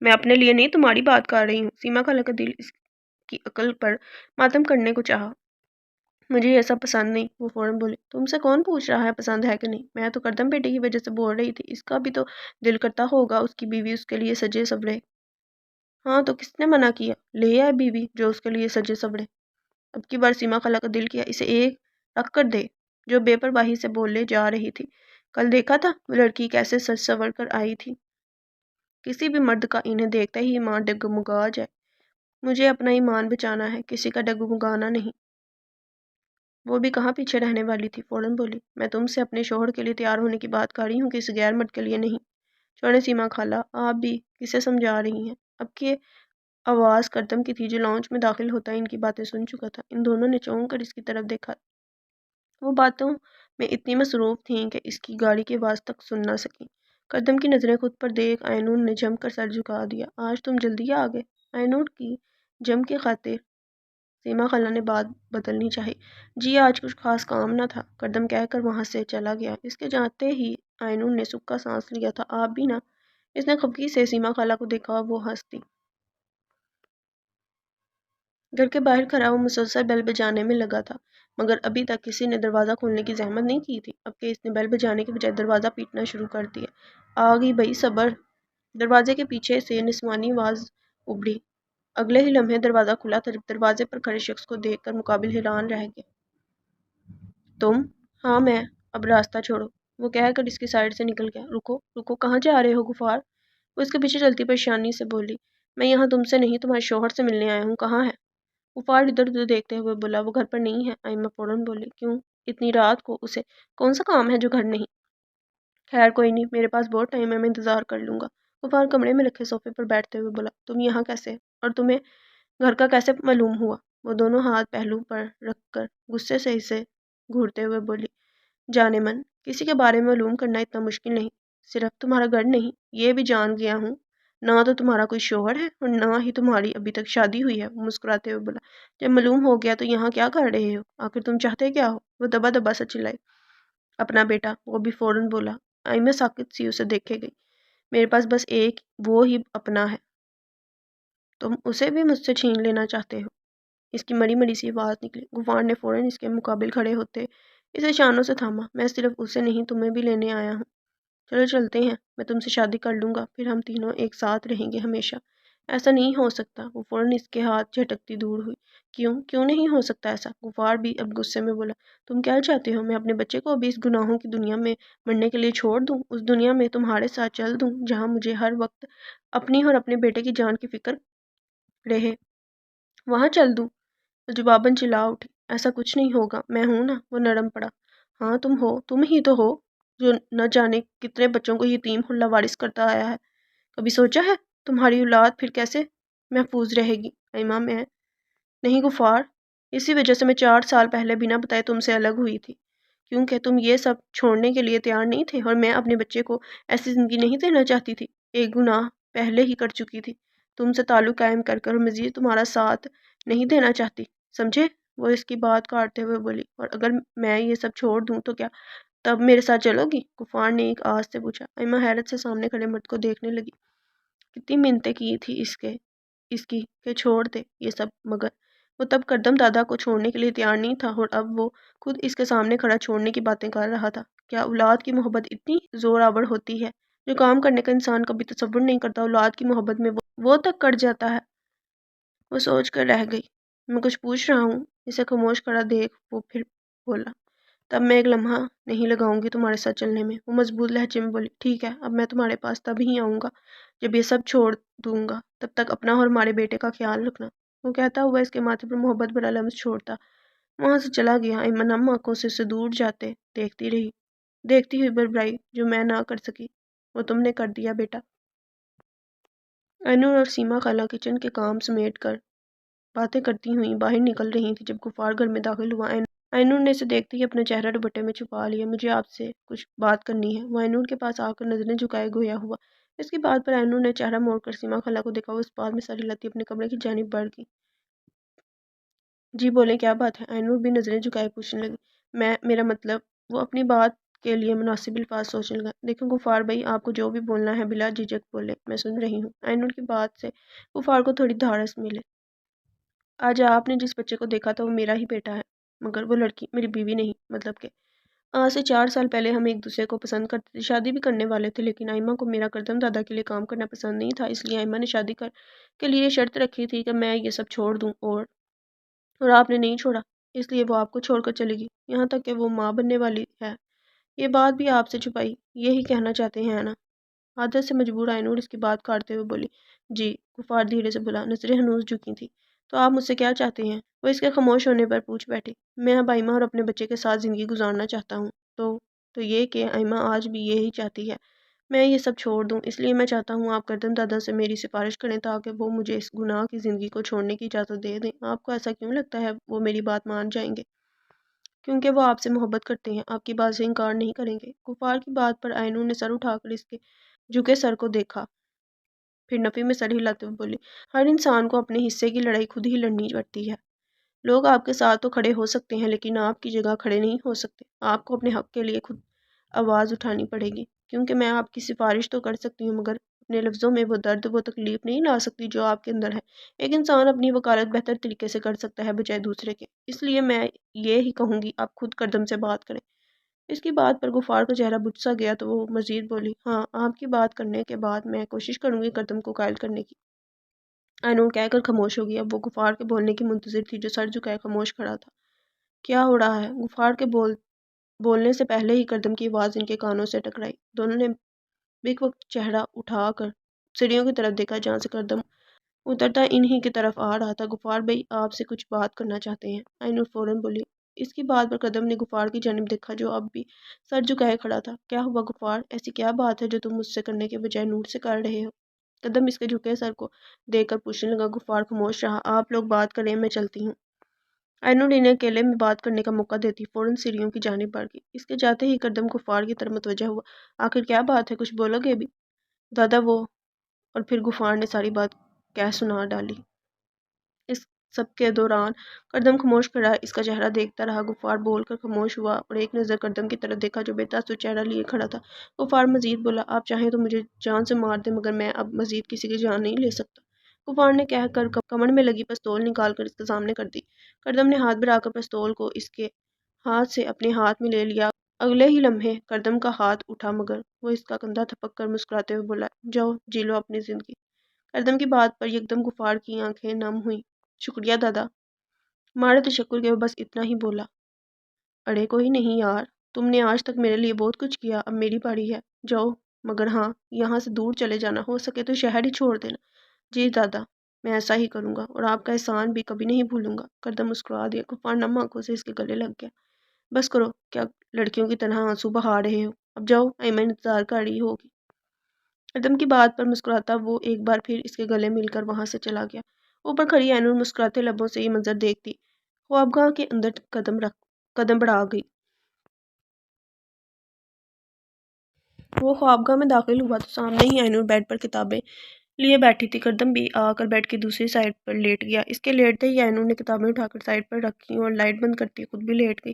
A: میں اپنے لیے نہیں تمہاری بات کر رہی ہوں۔ سیما خالہ کا دل اس کی عقل پر ماتم کرنے کو چاہا۔ مجھے یہ سب پسند نہیں، وہ فوراً بولی۔ تم سے کون پوچھ رہا ہے پسند ہے کہ نہیں، میں تو قدم بیٹے کی وجہ سے بول رہی تھی، اس کا بھی تو دل کرتا ہوگا اس کی بیوی اس کے لیے سجے سورے۔ ہاں تو کس نے منع کیا، لے آئے بیوی جو اس کے لیے سجے سورے۔ اب کی بار سیما خالہ کا دل کیا اسے ایک رکھ کر دے، جو بے پرواہی سے بولے جا رہی تھی۔ کل دیکھا تھا وہ لڑکی کیسے سج سور کر آئی تھی، کسی بھی مرد کا انہیں دیکھتے ہی ایمان ڈگمگا جائے۔ مجھے اپنا ایمان بچانا ہے، کسی کا ڈگمگانا نہیں۔ وہ بھی کہاں پیچھے رہنے والی تھی، فوراً بولی، میں تم سے اپنے شوہر کے لیے تیار ہونے کی بات کر رہی ہوں، کسی غیر مرد کے لیے نہیں۔ چھوڑیں سیما خالہ، آپ بھی کسے سمجھا رہی ہیں؟ اب کی آواز قدم کی تھی، جو لاؤنج میں داخل ہوتا ان کی باتیں سن چکا تھا۔ ان دونوں نے چونک کر اس کی طرف دیکھا۔ وہ باتوں میں اتنی مصروف تھیں کہ اس کی گاڑی کی آواز تک سن نہ سکیں۔ قدم کی نظریں خود پر دیکھ اینور نے جم کر سر جھکا دیا۔ آج تم جلدی آ گئے؟ اینور کی جم کی خاطر سیما خالہ نے بات بدلنی چاہی۔ جی آج کچھ خاص کام نہ تھا، قدم کہہ کر وہاں سے چلا گیا۔ اس کے جاتے ہی اینور نے سکا سانس لیا تھا۔ آپ بھی نا؟ اس نے خفگی سے سیما خالہ کو دیکھا، وہ ہنس دی۔ گھر کے باہر کھڑا وہ مسلسل بیل بجانے میں لگا تھا، مگر ابھی تک کسی نے دروازہ کھولنے کی زحمت نہیں کی تھی، اب کہ اس نے بیل بجانے کے بجائے دروازہ پیٹنا شروع کر دیا۔ آ گئی بھئی صبر! دروازے کے پیچھے سے نسوانی آواز ابھری۔ اگلے ہی لمحے دروازہ کھلا تھا جب دروازے پر کھڑے شخص کو دیکھ کر مقابل حیران رہ گیا۔ تم؟ ہاں میں۔ اب راستہ چھوڑو، وہ کہہ کر اس کی سائیڈ سے نکل گیا۔ رکو رکو، کہاں جا رہے ہو غفار؟ وہ اس کے پیچھے چلتی پریشانی سے بولی۔ میں یہاں تم سے نہیں تمہارے شوہر سے ملنے آیا ہوں، کہاں ہے؟ غفار ادھر ادھر دیکھتے ہوئے بولا۔ وہ گھر پر نہیں ہے۔ آئمہ فوراً بولی۔ کیوں؟ اتنی رات کو اسے کون سا کام ہے جو گھر نہیں؟ خیر کوئی نہیں، میرے پاس بہت ٹائم ہے، میں انتظار کر لوں گا۔ غفار کمرے میں رکھے صوفے پر بیٹھتے ہوئے بولا۔ تم یہاں کیسے؟ اور تمہیں گھر کا کیسے معلوم ہوا؟ وہ دونوں ہاتھ پہلو پر رکھ کر غصے سے اسے گھورتے ہوئے بولی۔ جانے من، کسی کے بارے میں معلوم کرنا اتنا مشکل نہیں، صرف تمہارا گھر نہیں، یہ بھی جان گیا ہوں، نہ تو تمہارا کوئی شوہر ہے اور نہ ہی تمہاری ابھی تک شادی ہوئی ہے۔ وہ مسکراتے ہوئے بولا۔ جب معلوم ہو گیا تو یہاں کیا کر رہے ہو؟ آخر تم چاہتے کیا ہو؟ وہ دبا دبا سے چلائی۔ اپنا بیٹا، وہ بھی فوراً بولا۔ آئمہ ساکت سی اسے دیکھے گئی۔ میرے پاس بس ایک وہ ہی اپنا ہے، تم اسے بھی مجھ سے چھین لینا چاہتے ہو؟ اس کی مری مری سی آواز نکلی۔ غفار نے فوراً اس کے مقابل کھڑے ہوتے اسے شانوں سے تھاما۔ میں صرف اسے نہیں تمہیں بھی لینے آیا ہوں، چلو چلتے ہیں، میں تم سے شادی کر لوں گا، پھر ہم تینوں ایک ساتھ رہیں گے ہمیشہ۔ ایسا نہیں ہو سکتا۔ وہ فوراً اس کے ہاتھ جھٹکتی دور ہوئی۔ کیوں نہیں ہو سکتا ایسا؟ غفار بھی اب غصے میں بولا۔ تم کیا چاہتے ہو؟ میں اپنے بچے کو ابھی اس گناہوں کی دنیا میں مرنے کے لیے چھوڑ دوں، اس دنیا میں تمہارے ساتھ چل دوں جہاں مجھے ہر وقت اپنی اور اپنے بیٹے کی جان کی فکر رہے، وہاں چل دوں؟ وہ جواباً چلا اٹھی۔ ایسا کچھ نہیں ہوگا، میں ہوں نا۔ وہ نرم پڑا۔ ہاں تم ہی تو ہو جو نہ جانے کتنے بچوں کو یتیم اور لاوارث کرتا آیا ہے۔ کبھی سوچا ہے تمہاری اولاد پھر کیسے محفوظ رہے گی؟ ایمہ میں نہیں غفار، اسی وجہ سے میں 4 سال پہلے بنا بتائے تم سے الگ ہوئی تھی، کیونکہ تم یہ سب چھوڑنے کے لیے تیار نہیں تھے اور میں اپنے بچے کو ایسی زندگی نہیں دینا چاہتی تھی۔ ایک گناہ پہلے ہی کر چکی تھی، تم سے تعلق قائم کر کر مزید تمہارا ساتھ نہیں دینا چاہتی، سمجھے؟ وہ اس کی بات کاٹتے ہوئے بولی۔ اور اگر میں یہ سب چھوڑ دوں تو کیا تب میرے ساتھ چلو گی؟ غفار نے ایک آواز سے پوچھا۔ ایمہ حیرت سے سامنے کھڑے مرد کو دیکھنے لگی۔ کتنی منتیں کی تھی اس کی کہ چھوڑ دے یہ سب، مگر وہ تب قدم دادا کو چھوڑنے کے لیے تیار نہیں تھا اور اب وہ خود اس کے سامنے کھڑا چھوڑنے کی باتیں کر رہا تھا۔ کیا اولاد کی محبت اتنی زور آور ہوتی ہے جو کام کرنے کا انسان کبھی تصور نہیں کرتا؟ اولاد کی محبت میں وہ تک کٹ جاتا ہے۔ وہ سوچ کر رہ گئی۔ میں کچھ پوچھ رہا ہوں؟ اسے خاموش کھڑا دیکھ وہ پھر بولا۔ تب میں ایک لمحہ نہیں لگاؤں گی تمہارے ساتھ چلنے میں۔ وہ مضبوط لہجے میں بولی۔ ٹھیک ہے، اب میں تمہارے پاس تب ہی آؤں گا جب یہ سب چھوڑ دوں گا، تب تک اپنا اور ہمارے بیٹے کا خیال رکھنا۔ وہ کہتا ہوا اس کے ماتھے پر محبت بھرا لمس چھوڑتا وہاں سے چلا گیا۔ ایمہ نم آنکھوں سے اسے دور جاتے دیکھتی رہی، دیکھتی ہوئی بربرائی۔ جو میں نہ کر سکی وہ تم نے کر دیا بیٹا۔ اینور اور سیما خالہ کچن کے کام سمیٹ کر باتیں کرتی ہوئی باہر نکل رہی تھی جب غفار گھر میں داخل ہوا۔ اینور نے اسے دیکھتے ہی اپنا چہرہ دوپٹے میں چھپا لیا۔ مجھے آپ سے کچھ بات کرنی ہے۔ وہ اینور کے پاس آ کر نظریں جھکائے گویا ہوا۔ اس کی بات پر اینور نے چہرہ موڑ کر سیما خالہ کو دیکھا۔ وہ اس بات میں سر ہلاتی اپنے کمرے کی جانب بڑھ گئی۔ جی بولیں، کیا بات ہے؟ اینور بھی نظریں جھکائے پوچھنے لگی۔ میرا مطلب، وہ اپنی بات کے لیے مناسب الفاظ سوچنے لگا۔ دیکھو غفار بھائی، آپ کو جو بھی بولنا ہے بلا جھجک بولے، میں سن رہی ہوں۔ اینور کی بات سے غفار کو تھوڑی دھاڑس ملے۔ آج آپ نے جس بچے کو دیکھا تھا وہ میرا ہی بیٹا ہے، مگر وہ لڑکی میری بیوی نہیں۔ مطلب کہ آج سے 4 سال پہلے ہم ایک دوسرے کو پسند کرتے تھے، شادی بھی کرنے والے تھے، لیکن آئمہ کو میرا قدم دادا کے لیے کام کرنا پسند نہیں تھا، اس لیے آئمہ نے شادی کے لیے شرط رکھی تھی کہ میں یہ سب چھوڑ دوں، اور آپ نے نہیں چھوڑا، اس لیے وہ آپ کو چھوڑ کر چلی گئی، یہاں تک کہ وہ ماں بننے والی ہے۔ یہ بات بھی آپ سے چھپائی، یہی کہنا چاہتے ہیں نا؟ عادت سے مجبور اینور اس کی بات کاٹتے ہوئے بولی۔ جی، غفار دھیرے سے بولا، نظریں ہنوز جھکی تھی۔ تو آپ مجھ سے کیا چاہتے ہیں؟ وہ اس کے خاموش ہونے پر پوچھ بیٹھی۔ میں اب آئمہ اور اپنے بچے کے ساتھ زندگی گزارنا چاہتا ہوں۔ تو یہ کہ آئمہ آج بھی یہی چاہتی ہے، میں یہ سب چھوڑ دوں، اس لیے میں چاہتا ہوں آپ قدم دادا سے میری سفارش کریں تاکہ وہ مجھے اس گناہ کی زندگی کو چھوڑنے کی اجازت دے دیں۔ آپ کو ایسا کیوں لگتا ہے وہ میری بات مان جائیں گے؟ کیونکہ وہ آپ سے محبت کرتے ہیں، آپ کی بات سے انکار نہیں کریں گے۔ غفار کی بات پر اینور نے سر اٹھا کر اس کے جھکے سر کو دیکھا، پھر نفی میں سر ہلاتے ہوئے بولی۔ ہر انسان کو اپنے حصے کی لڑائی خود ہی لڑنی پڑتی ہے۔ لوگ آپ کے ساتھ تو کھڑے ہو سکتے ہیں لیکن آپ کی جگہ کھڑے نہیں ہو سکتے۔ آپ کو اپنے حق کے لیے خود آواز اٹھانی پڑے گی، کیونکہ میں آپ کی سفارش تو کر سکتی ہوں مگر اپنے لفظوں میں وہ درد وہ تکلیف نہیں لا سکتی جو آپ کے اندر ہے۔ ایک انسان اپنی وکالت بہتر طریقے سے کر سکتا ہے بجائے دوسرے کے، اس لیے میں یہ ہی کہوں گی آپ خود کردم سے بات کریں۔ اس کی بات پر غفار کا چہرہ بجھ سا گیا تو وہ مزید بولی، ہاں آپ کی بات کرنے کے بعد میں کوشش کروں گی کردم کو قائل کرنے کی۔ اینور کہہ کر خاموش ہو گیا۔ وہ غفار کے بولنے کی منتظر تھی جو سر جھکائے خاموش کھڑا تھا۔ کیا ہو رہا ہے؟ غفار کے بولنے سے پہلے ہی کردم کی آواز ان کے کانوں سے ٹکرائی۔ دونوں نے بیک وقت چہرہ اٹھا کر سیڑھیوں کی طرف دیکھا جہاں سے کردم اترتا انہی کی طرف آ رہا تھا۔ غفار بھائی آپ سے کچھ بات کرنا چاہتے ہیں، اینور فوراً بولی۔ اس کی بات پر کردم نے غفار کی جانب دیکھا جو اب بھی سر جھکائے کھڑا تھا۔ کیا ہوا غفار؟ ایسی کیا بات ہے جو تم مجھ سے کرنے کے بجائے نور سے کر رہے ہو؟ کردم اس کے جھکے سر کو دیکھ کر پوچھنے لگا۔ غفار خاموش رہا۔ آپ لوگ بات کریں، میں چلتی ہوں۔ اینور انہیں اکیلے میں بات کرنے کا موقع دیتی فوراً سیڑھیوں کی جانب بڑھ گئی۔ اس کے جاتے ہی کردم غفار کی طرف متوجہ ہوا۔ آخر کیا بات ہے؟ کچھ بولو گے بھی؟ دادا وہ، اور پھر غفار نے ساری بات کہہ سنا ڈالی۔ اس سب کے دوران کردم خاموش کھڑا اس کا چہرہ دیکھتا رہا۔ غفار بول کر خاموش ہوا اور ایک نظر کردم کی طرف دیکھا جو بے تاثر چہرہ لیے کھڑا تھا۔ غفار مزید بولا، آپ چاہیں تو مجھے جان سے مار دیں مگر میں اب مزید کسی کی جان نہیں لے سکتا۔ غفار نے کہہ کر کمر میں لگی پستول نکال کر اس کے سامنے کر دی۔ کردم نے ہاتھ بڑھا کر پستول کو اس کے ہاتھ سے اپنے ہاتھ میں لے لیا۔ اگلے ہی لمحے کردم کا ہاتھ اٹھا مگر وہ اس کا کندھا تھپک کر مسکراتے ہوئے بولا، جاؤ جی لو اپنی زندگی۔ کردم کی بات پر یکدم غفار کی آنکھیں نم ہوئیں۔ شکریہ دادا۔ مارے تشکر کے وہ بس اتنا ہی بولا۔ اڑے کوئی نہیں یار، تم نے آج تک میرے لیے بہت کچھ کیا، اب میری باری ہے، جاؤ مگر ہاں یہاں سے دور چلے جانا، ہو سکے تو شہر ہی چھوڑ دینا۔ جی دادا میں ایسا ہی کروں گا اور آپ کا احسان بھی کبھی نہیں بھولوں گا۔ کردم مسکرا دیا۔ غفار نم آنکھوں سے اس کے گلے لگ گیا۔ بس کرو، کیا لڑکیوں کی طرح آنسو بہا رہے ہو؟ اب جاؤ، ایمن انتظار کر رہی ہوگی۔ کردم کی بات پر مسکراتا وہ ایک بار پھر اس کے گلے مل کر وہاں سے چلا گیا۔ اوپر کھڑی اینور مسکراتے لبوں سے یہ منظر دیکھتی خوابگاہ کے اندر قدم بڑھا گئی۔ وہ خوابگاہ میں داخل ہوا تو سامنے ہی اینور بیڈ پر کتابیں لیے بیٹھی تھی۔ کردم بھی آ کر بیڈ کی دوسری سائڈ پر لیٹ گیا۔ اس کے لیٹتے ہی اینور نے کتابیں اٹھا کر سائڈ پر رکھی اور لائٹ بند کرتی خود بھی لیٹ گئی۔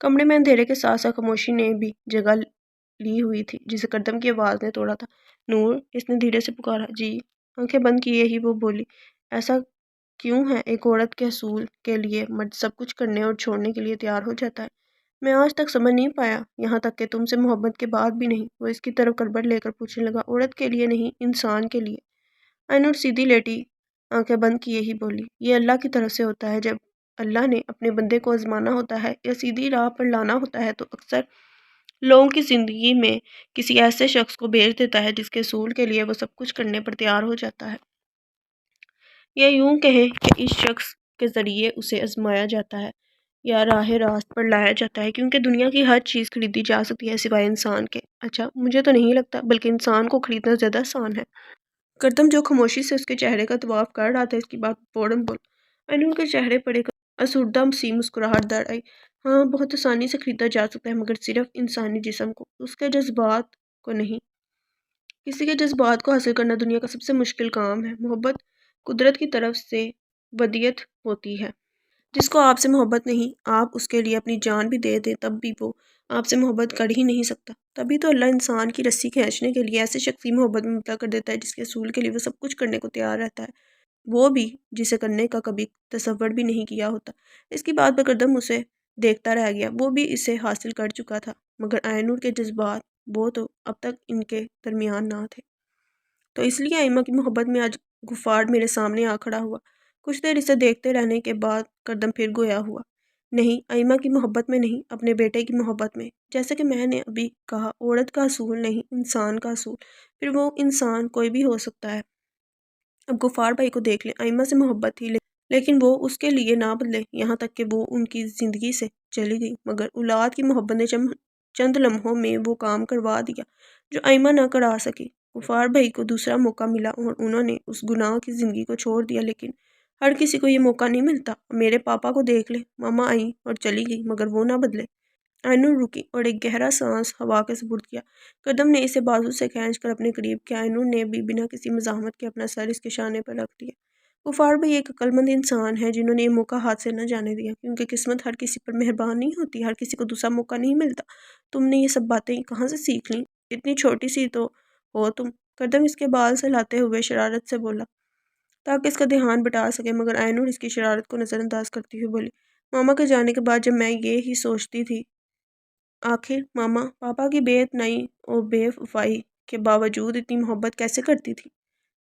A: کمرے میں اندھیرے کے ساتھ ساتھ خاموشی نے بھی جگہ لی ہوئی تھی جسے کردم کی آواز نے توڑا تھا۔ نور، اس نے دھیرے سے پکارا۔ جی۔ آنکھیں بند کیے ہی وہ بولی، ایسا کیوں ہے ایک عورت کے حصول کے لیے مرد سب کچھ کرنے اور چھوڑنے کے لیے تیار ہو جاتا ہے؟ میں آج تک سمجھ نہیں پایا، یہاں تک کہ تم سے محبت کے بعد بھی نہیں۔ وہ اس کی طرف کربٹ لے کر پوچھنے لگا، عورت کے لیے نہیں، انسان کے لیے۔ اینور سیدھی لیٹی آنکھیں بند کیے ہی بولی، یہ اللہ کی طرف سے ہوتا ہے۔ جب اللہ نے اپنے بندے کو آزمانا ہوتا ہے یا سیدھی راہ پر لانا ہوتا ہے تو اکثر لوگوں کی زندگی میں کسی ایسے شخص کو بھیج دیتا ہے جس کے حصول کے لیے وہ سب کچھ کرنے پر تیار ہو جاتا ہے، یا یوں کہیں کہ اس شخص کے ذریعے اسے آزمایا جاتا ہے یا راہ راست پر لایا جاتا ہے، کیونکہ دنیا کی ہر چیز خریدی جا سکتی ہے سوائے انسان کے۔ اچھا مجھے تو نہیں لگتا، بلکہ انسان کو خریدنا زیادہ آسان ہے۔ کردم جو خاموشی سے اس کے چہرے کا طواف کر رہا تھا اس کی بات فوراً بول۔ اینور کے چہرے پر ایک افسردہ سی مسکراہٹ در آئی۔ ہاں بہت آسانی سے خریدا جا سکتا ہے مگر صرف انسانی جسم کو، اس کے جذبات کو نہیں۔ کسی کے جذبات کو حاصل کرنا دنیا کا سب سے مشکل کام ہے۔ محبت قدرت کی طرف سے ودیعت ہوتی ہے۔ جس کو آپ سے محبت نہیں، آپ اس کے لیے اپنی جان بھی دے دیں تب بھی وہ آپ سے محبت کر ہی نہیں سکتا۔ تبھی تو اللہ انسان کی رسی کھینچنے کے لیے ایسے شخصی محبت میں مبتلا کر دیتا ہے جس کے حصول کے لیے وہ سب کچھ کرنے کو تیار رہتا ہے، وہ بھی جسے کرنے کا کبھی تصور بھی نہیں کیا ہوتا۔ اس کی بات پر کردم اسے دیکھتا رہ گیا۔ وہ بھی اسے حاصل کر چکا تھا مگر اینور کے جذبات وہ تو اب تک ان کے درمیان نہ تھے۔ تو اس لیے ایمہ کی محبت میں آج غفار میرے سامنے آ کھڑا ہوا۔ کچھ دیر اسے دیکھتے رہنے کے بعد کردم پھر گویا ہوا، نہیں ایمہ کی محبت میں نہیں، اپنے بیٹے کی محبت میں۔ جیسے کہ میں نے ابھی کہا، عورت کا حصول نہیں، انسان کا حصول، پھر وہ انسان کوئی بھی ہو سکتا ہے۔ اب غفار بھائی کو دیکھ لیں، ایمہ سے محبت تھی لیکن وہ اس کے لیے نہ بدلے، یہاں تک کہ وہ ان کی زندگی سے چلی گئی مگر اولاد کی محبت نے چند لمحوں میں وہ کام کروا دیا جو ایمہ نہ کرا سکی۔ غفار بھائی کو دوسرا موقع ملا اور انہوں نے اس گناہ کی زندگی کو چھوڑ دیا، لیکن ہر کسی کو یہ موقع نہیں ملتا۔ میرے پاپا کو دیکھ لیں، ماما آئیں اور چلی گئی مگر وہ نہ بدلے۔ اینور رکی اور ایک گہرا سانس ہوا کے سپرد کیا۔ کردم نے اسے بازو سے کھینچ کر اپنے قریب کیا۔ اینور نے بھی بنا کسی مزاحمت کے اپنا سر اس کے شانے پر رکھ دیا۔ غفار بھائی ایک عقل مند انسان ہے جنہوں نے یہ موقع ہاتھ سے نہ جانے دیا، کیونکہ قسمت ہر کسی پر مہربان نہیں ہوتی، ہر کسی کو دوسرا موقع نہیں ملتا۔ تم نے یہ سب باتیں کہاں سے سیکھ لیں؟ اتنی چھوٹی سی تو ہو تم، کردم اس کے بال سہلاتے ہوئے شرارت سے بولا تاکہ اس کا دھیان بٹا سکے، مگر آئینور اس کی شرارت کو نظر انداز کرتی ہوئی بولی ماما کے جانے کے بعد جب میں یہ ہی سوچتی تھی آخر ماما پاپا کی بے اتنائی اور بے وفائی کے باوجود اتنی محبت کیسے کرتی تھی۔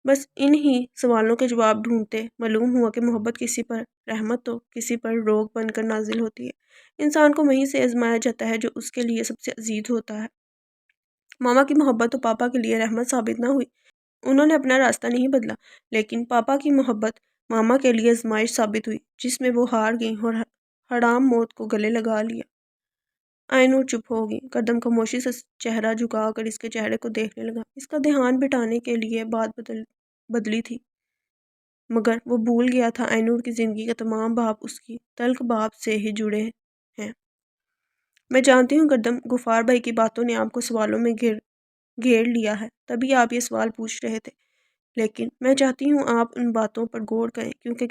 A: بس ان ہی سوالوں کے جواب ڈھونڈتے معلوم ہوا کہ محبت کسی پر رحمت تو کسی پر روگ بن کر نازل ہوتی ہے۔ انسان کو وہیں سے آزمایا جاتا ہے جو اس کے لیے سب سے عزیز ہوتا ہے۔ ماما کی محبت تو پاپا کے لیے رحمت ثابت نہ ہوئی، انہوں نے اپنا راستہ نہیں بدلا، لیکن پاپا کی محبت ماما کے لیے آزمائش ثابت ہوئی جس میں وہ ہار گئیں اور حرام موت کو گلے لگا لیا۔ آئینور چپ ہو گئی۔ کردم خاموشی سے چہرہ جھکا کر اس کے چہرے کو دیکھنے لگا۔ اس کا دھیان بٹانے کے لیے بات بدلی تھی، مگر وہ بھول گیا تھا آئینور کی زندگی کے تمام باب اس کی تلخ باب سے ہی جڑے ہیں۔ میں جانتی ہوں کردم، غفار بھائی کی باتوں نے آپ کو سوالوں میں گھیر لیا ہے، تبھی آپ یہ سوال پوچھ رہے تھے، لیکن میں چاہتی ہوں آپ ان باتوں پر غور کریں کیونکہ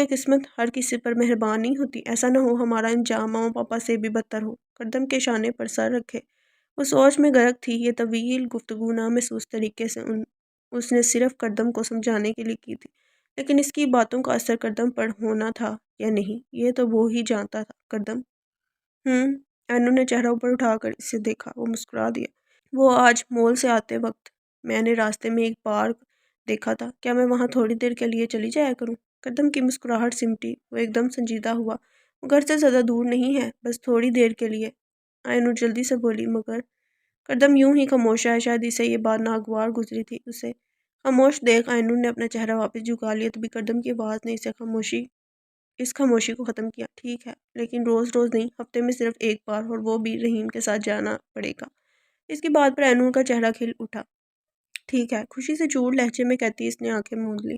A: قسمت ہر کسی پر مہربان نہیں ہوتی۔ ایسا نہ ہو ہمارا انجام ماما پاپا سے بھی بدتر ہو۔ کردم کے شانے پر سر رکھے وہ سوچ میں غرق تھی۔ یہ طویل گفتگو نامحسوس طریقے سے اس نے صرف کردم کو سمجھانے کے لیے کی تھی، لیکن اس کی باتوں کا اثر کردم پر ہونا تھا یا نہیں یہ تو وہ ہی جانتا تھا۔ کردم اینو نے چہرہ اوپر اٹھا کر اسے دیکھا، وہ مسکرا دیا۔ وہ آج مول سے آتے وقت میں نے راستے میں ایک پارک دیکھا تھا، کیا میں وہاں تھوڑی دیر کے لیے چلی جایا کروں؟ کردم کی مسکراہٹ سمٹی، وہ ایک دم سنجیدہ ہوا۔ وہ گھر سے زیادہ دور نہیں ہے، بس تھوڑی دیر کے لیے۔ آئینور جلدی سے بولی مگر کردم یوں ہی خاموش ہے، شاید اسے یہ بات ناگوار گزری تھی۔ اسے خاموش دیکھ آئینور نے اپنا چہرہ واپس جھکا لیا، تبھی کردم کی آواز نے اس خاموشی کو ختم کیا۔ ٹھیک ہے، لیکن روز روز نہیں، ہفتے میں صرف ایک بار، اور وہ بھی رحیم کے ساتھ جانا پڑے گا۔ اس کی بات پر آئینور کا چہرہ کھل اٹھا۔ ٹھیک ہے، خوشی سے چور لہجے میں کہتی اس نے آنکھیں موند لی۔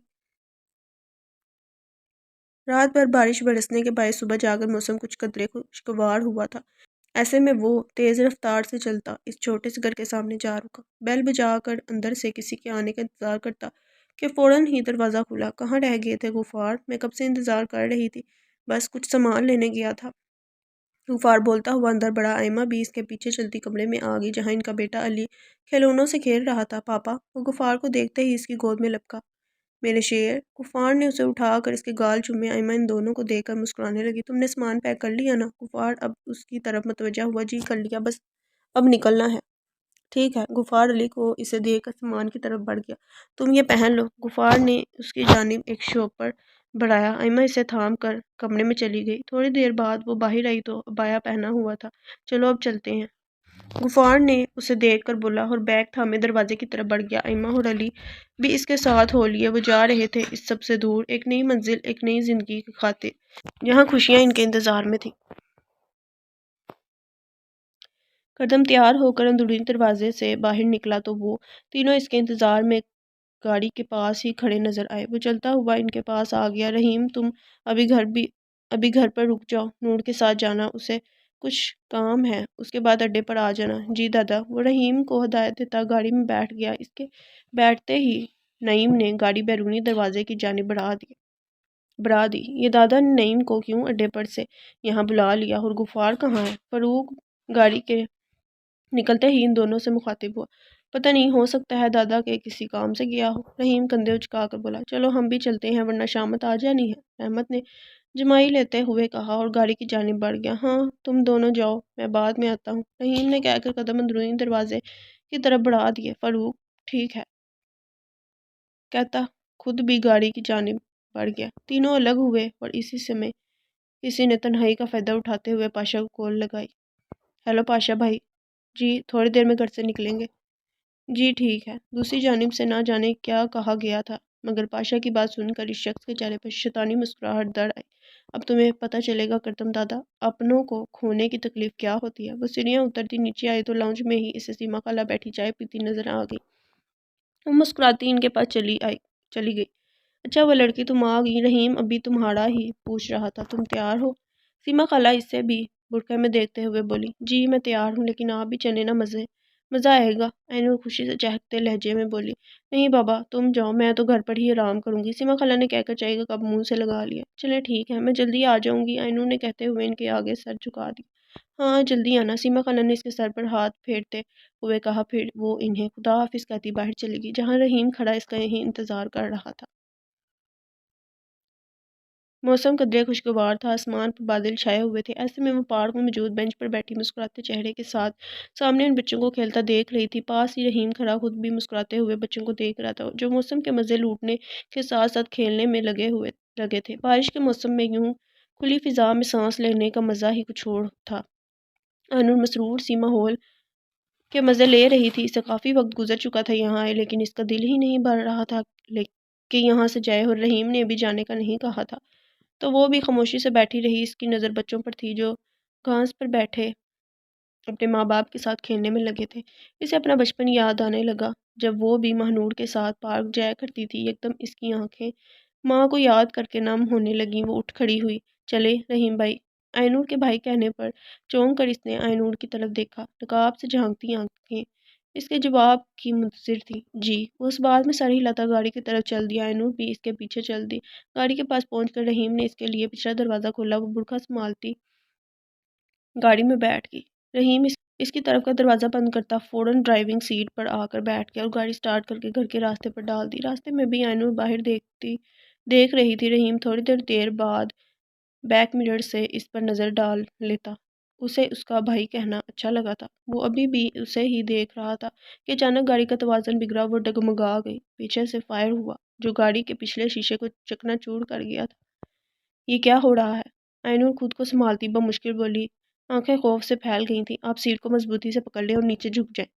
A: رات بھر بارش برسنے کے باعث صبح جا کر موسم کچھ قدرے خوشگوار ہوا تھا۔ ایسے میں وہ تیز رفتار سے چلتا اس چھوٹے سے گھر کے سامنے جا رکا، بیل بجا کر اندر سے کسی کے آنے کا انتظار کرتا کہ فوراً ہی دروازہ کھلا۔ کہاں رہ گئے تھے غفار؟ میں کب سے انتظار کر رہی تھی، بس کچھ سامان لینے گیا تھا۔ غفار بولتا ہوا اندر بڑھا۔ ایما بھی اس کے پیچھے چلتی کمرے میں آ گئی جہاں ان کا بیٹا علی کھلونوں سے کھیل رہا تھا۔ پاپا! وہ غفار کو دیکھتے ہی اس کی گود میں لپکا۔ میرے شیر! غفار نے اسے اٹھا کر اس کے گال چومے۔ ایما ان دونوں کو دیکھ کر مسکرانے لگی۔ تم نے سامان پیک کر لیا نا؟ غفار اب اس کی طرف متوجہ ہوا۔ جی کر لیا، بس اب نکلنا ہے۔ ٹھیک ہے۔ غفار علی کو اسے دیکھ کر سامان کی طرف بڑھ گیا۔ تم یہ پہن لو۔ غفار نے اس کی جانب ایک شوپر بڑھایا۔ ایما اسے تھام کر کمرے میں چلی گئی۔ تھوڑی دیر بعد وہ باہر آئی تو عبایا پہنا ہوا تھا۔ چلو اب چلتے ہیں، غفار نے اسے دیکھ کر بولا اور بیگ تھامے دروازے کی طرف بڑھ گیا۔ ایما اور علی بھی اس کے ساتھ ہو لیے۔ وہ جا رہے تھے اس سب سے دور، ایک نئی منزل، ایک نئی زندگی کی خاطر، جہاں خوشیاں ان کے انتظار میں تھیں۔ کردم تیار ہو کر اندرونی دروازے سے باہر نکلا تو وہ تینوں اس کے انتظار میں گاڑی کے پاس ہی کھڑے نظر آئے۔ وہ چلتا ہوا ان کے پاس آ گیا۔ رحیم تم ابھی گھر پر رک جاؤ، نور کے ساتھ جانا، اسے کچھ کام ہے، اس کے بعد اڈے پر آ جانا۔ جی دادا۔ وہ رحیم کو ہدایت دیتا گاڑی میں بیٹھ گیا۔ اس کے بیٹھتے ہی نعیم نے گاڑی بیرونی دروازے کی جانب بڑھا دی۔ یہ دادا نے نعیم کو کیوں اڈے پر سے یہاں بلا لیا؟ اور غفار کہاں ہے؟ فاروق گاڑی کے نکلتے ہی ان دونوں سے مخاطب ہوا۔ پتہ نہیں، ہو سکتا ہے دادا کے کسی کام سے گیا ہو۔ رحیم کندھے اچکا کر بولا چلو ہم بھی چلتے ہیں ورنہ شامت آ جانی ہے۔ رحمت نے جمائی لیتے ہوئے کہا اور گاڑی کی جانب بڑھ گیا۔ ہاں تم دونوں جاؤ، میں بعد میں آتا ہوں، رحیم نے کہہ کر قدم اندرونی دروازے کی طرف بڑھا دیے۔ فاروق ٹھیک ہے کہتا خود بھی گاڑی کی جانب بڑھ گیا۔ تینوں الگ ہوئے اور اسی سمے کسی نے تنہائی کا فائدہ اٹھاتے ہوئے پاشا کو کال لگائی۔ ہیلو پاشا بھائی۔ جی تھوڑی دیر میں گھر سے نکلیں گے۔ جی ٹھیک ہے۔ دوسری جانب سے نہ جانے کیا کہا گیا تھا، مگر پاشا کی بات سن کر اس شخص کے چہرے پر شیطانی مسکراہٹ دڑ آئی۔ اب تمہیں پتہ چلے گا کردم دادا، اپنوں کو کھونے کی تکلیف کیا ہوتی ہے۔ وہ سیڑھیاں اترتی نیچے آئی تو لاؤنج میں ہی اسے سیما خالہ بیٹھی چائے پیتی نظر آ گئی۔ وہ مسکراتی ان کے پاس چلی گئی۔ اچھا وہ لڑکی تم آ گئی، رحیم ابھی تمہارا ہی پوچھ رہا تھا، تم تیار ہو؟ سیما خالہ اسے بھی برقعے میں دیکھتے ہوئے بولی جی میں تیار ہوں، لیکن آپ بھی چلے نا، مزہ آئے گا۔ اینور خوشی سے چہکتے لہجے میں بولی نہیں بابا تم جاؤ، میں تو گھر پر ہی آرام کروں گی۔ سیما خالہ نے کہہ کر چائے کا کپ منہ سے لگا لیا۔ چلے ٹھیک ہے، میں جلدی آ جاؤں گی، اینور نے کہتے ہوئے ان کے آگے سر جھکا دیا۔ ہاں جلدی آنا، سیما خانم نے اس کے سر پر ہاتھ پھیرتے ہوئے کہا، پھر وہ انہیں خدا حافظ کہتی باہر چلی گئی، جہاں رحیم کھڑا اس کا یہیں انتظار کر رہا تھا۔ موسم قدرے خوشگوار تھا، آسمان پر بادل چھائے ہوئے تھے، ایسے میں وہ پارک میں موجود بینچ پر بیٹھی مسکراتے چہرے کے ساتھ سامنے ان بچوں کو کھیلتا دیکھ رہی تھی۔ پاس ہی رحیم کھڑا خود بھی مسکراتے ہوئے بچوں کو دیکھ رہا تھا، جو موسم کے مزے لوٹنے کے ساتھ ساتھ کھیلنے میں لگے تھے۔ بارش کے موسم میں یوں کھلی فضا میں سانس لینے کا مزہ ہی کچھ اور تھا۔ انور مسرور سیما ہال کے مزے لے رہی تھی، اسے کافی وقت گزر چکا تھا یہاں آئے، لیکن اس کا دل ہی نہیں بھر رہا تھا کہ یہاں سے جائے، اور رحیم نے بھی جانے کا نہیں کہا تھا تو وہ بھی خاموشی سے بیٹھی رہی۔ اس کی نظر بچوں پر تھی جو گھاس پر بیٹھے اپنے ماں باپ کے ساتھ کھیلنے میں لگے تھے۔ اسے اپنا بچپن یاد آنے لگا جب وہ بھی مہنور کے ساتھ پارک جایا کرتی تھی۔ یکدم اس کی آنکھیں ماں کو یاد کر کے نم ہونے لگیں، وہ اٹھ کھڑی ہوئی۔ چلے رحیم بھائی؟ آئینور کے بھائی کہنے پر چونک کر اس نے آئینور کی طرف دیکھا، نقاب سے جھانکتی آنکھیں اس کے جواب کی منتظر تھی۔ جی۔ وہ اس بات میں سر ہلاتا گاڑی کی طرف چل دیا، آئینور بھی اس کے پیچھے چل دی۔ گاڑی کے پاس پہنچ کر رحیم نے اس کے لیے پچھلا دروازہ کھولا، وہ برقع سنبھالتی گاڑی میں بیٹھ گئی۔ رحیم اس کی طرف کا دروازہ بند کرتا فوراً ڈرائیونگ سیٹ پر آ کر بیٹھ گیا اور گاڑی سٹارٹ کر کے گھر کے راستے پر ڈال دی۔ راستے میں بھی آئینور باہر دیکھ رہی تھی۔ رحیم تھوڑی دیر بعد بیک مرر سے اس پر نظر ڈال لیتا۔ اسے اس کا بھائی کہنا اچھا لگا تھا۔ وہ ابھی بھی اسے ہی دیکھ رہا تھا کہ اچانک گاڑی کا توازن بگڑا، وہ ڈگمگا گئی۔ پیچھے سے فائر ہوا جو گاڑی کے پچھلے شیشے کو چکنا چور کر گیا تھا۔ یہ کیا ہو رہا ہے؟ آئینور خود کو سنبھالتی بمشکل بولی، آنکھیں خوف سے پھیل گئی تھیں۔ آپ سیٹ کو مضبوطی سے پکڑ لیں اور نیچے جھک جائیں،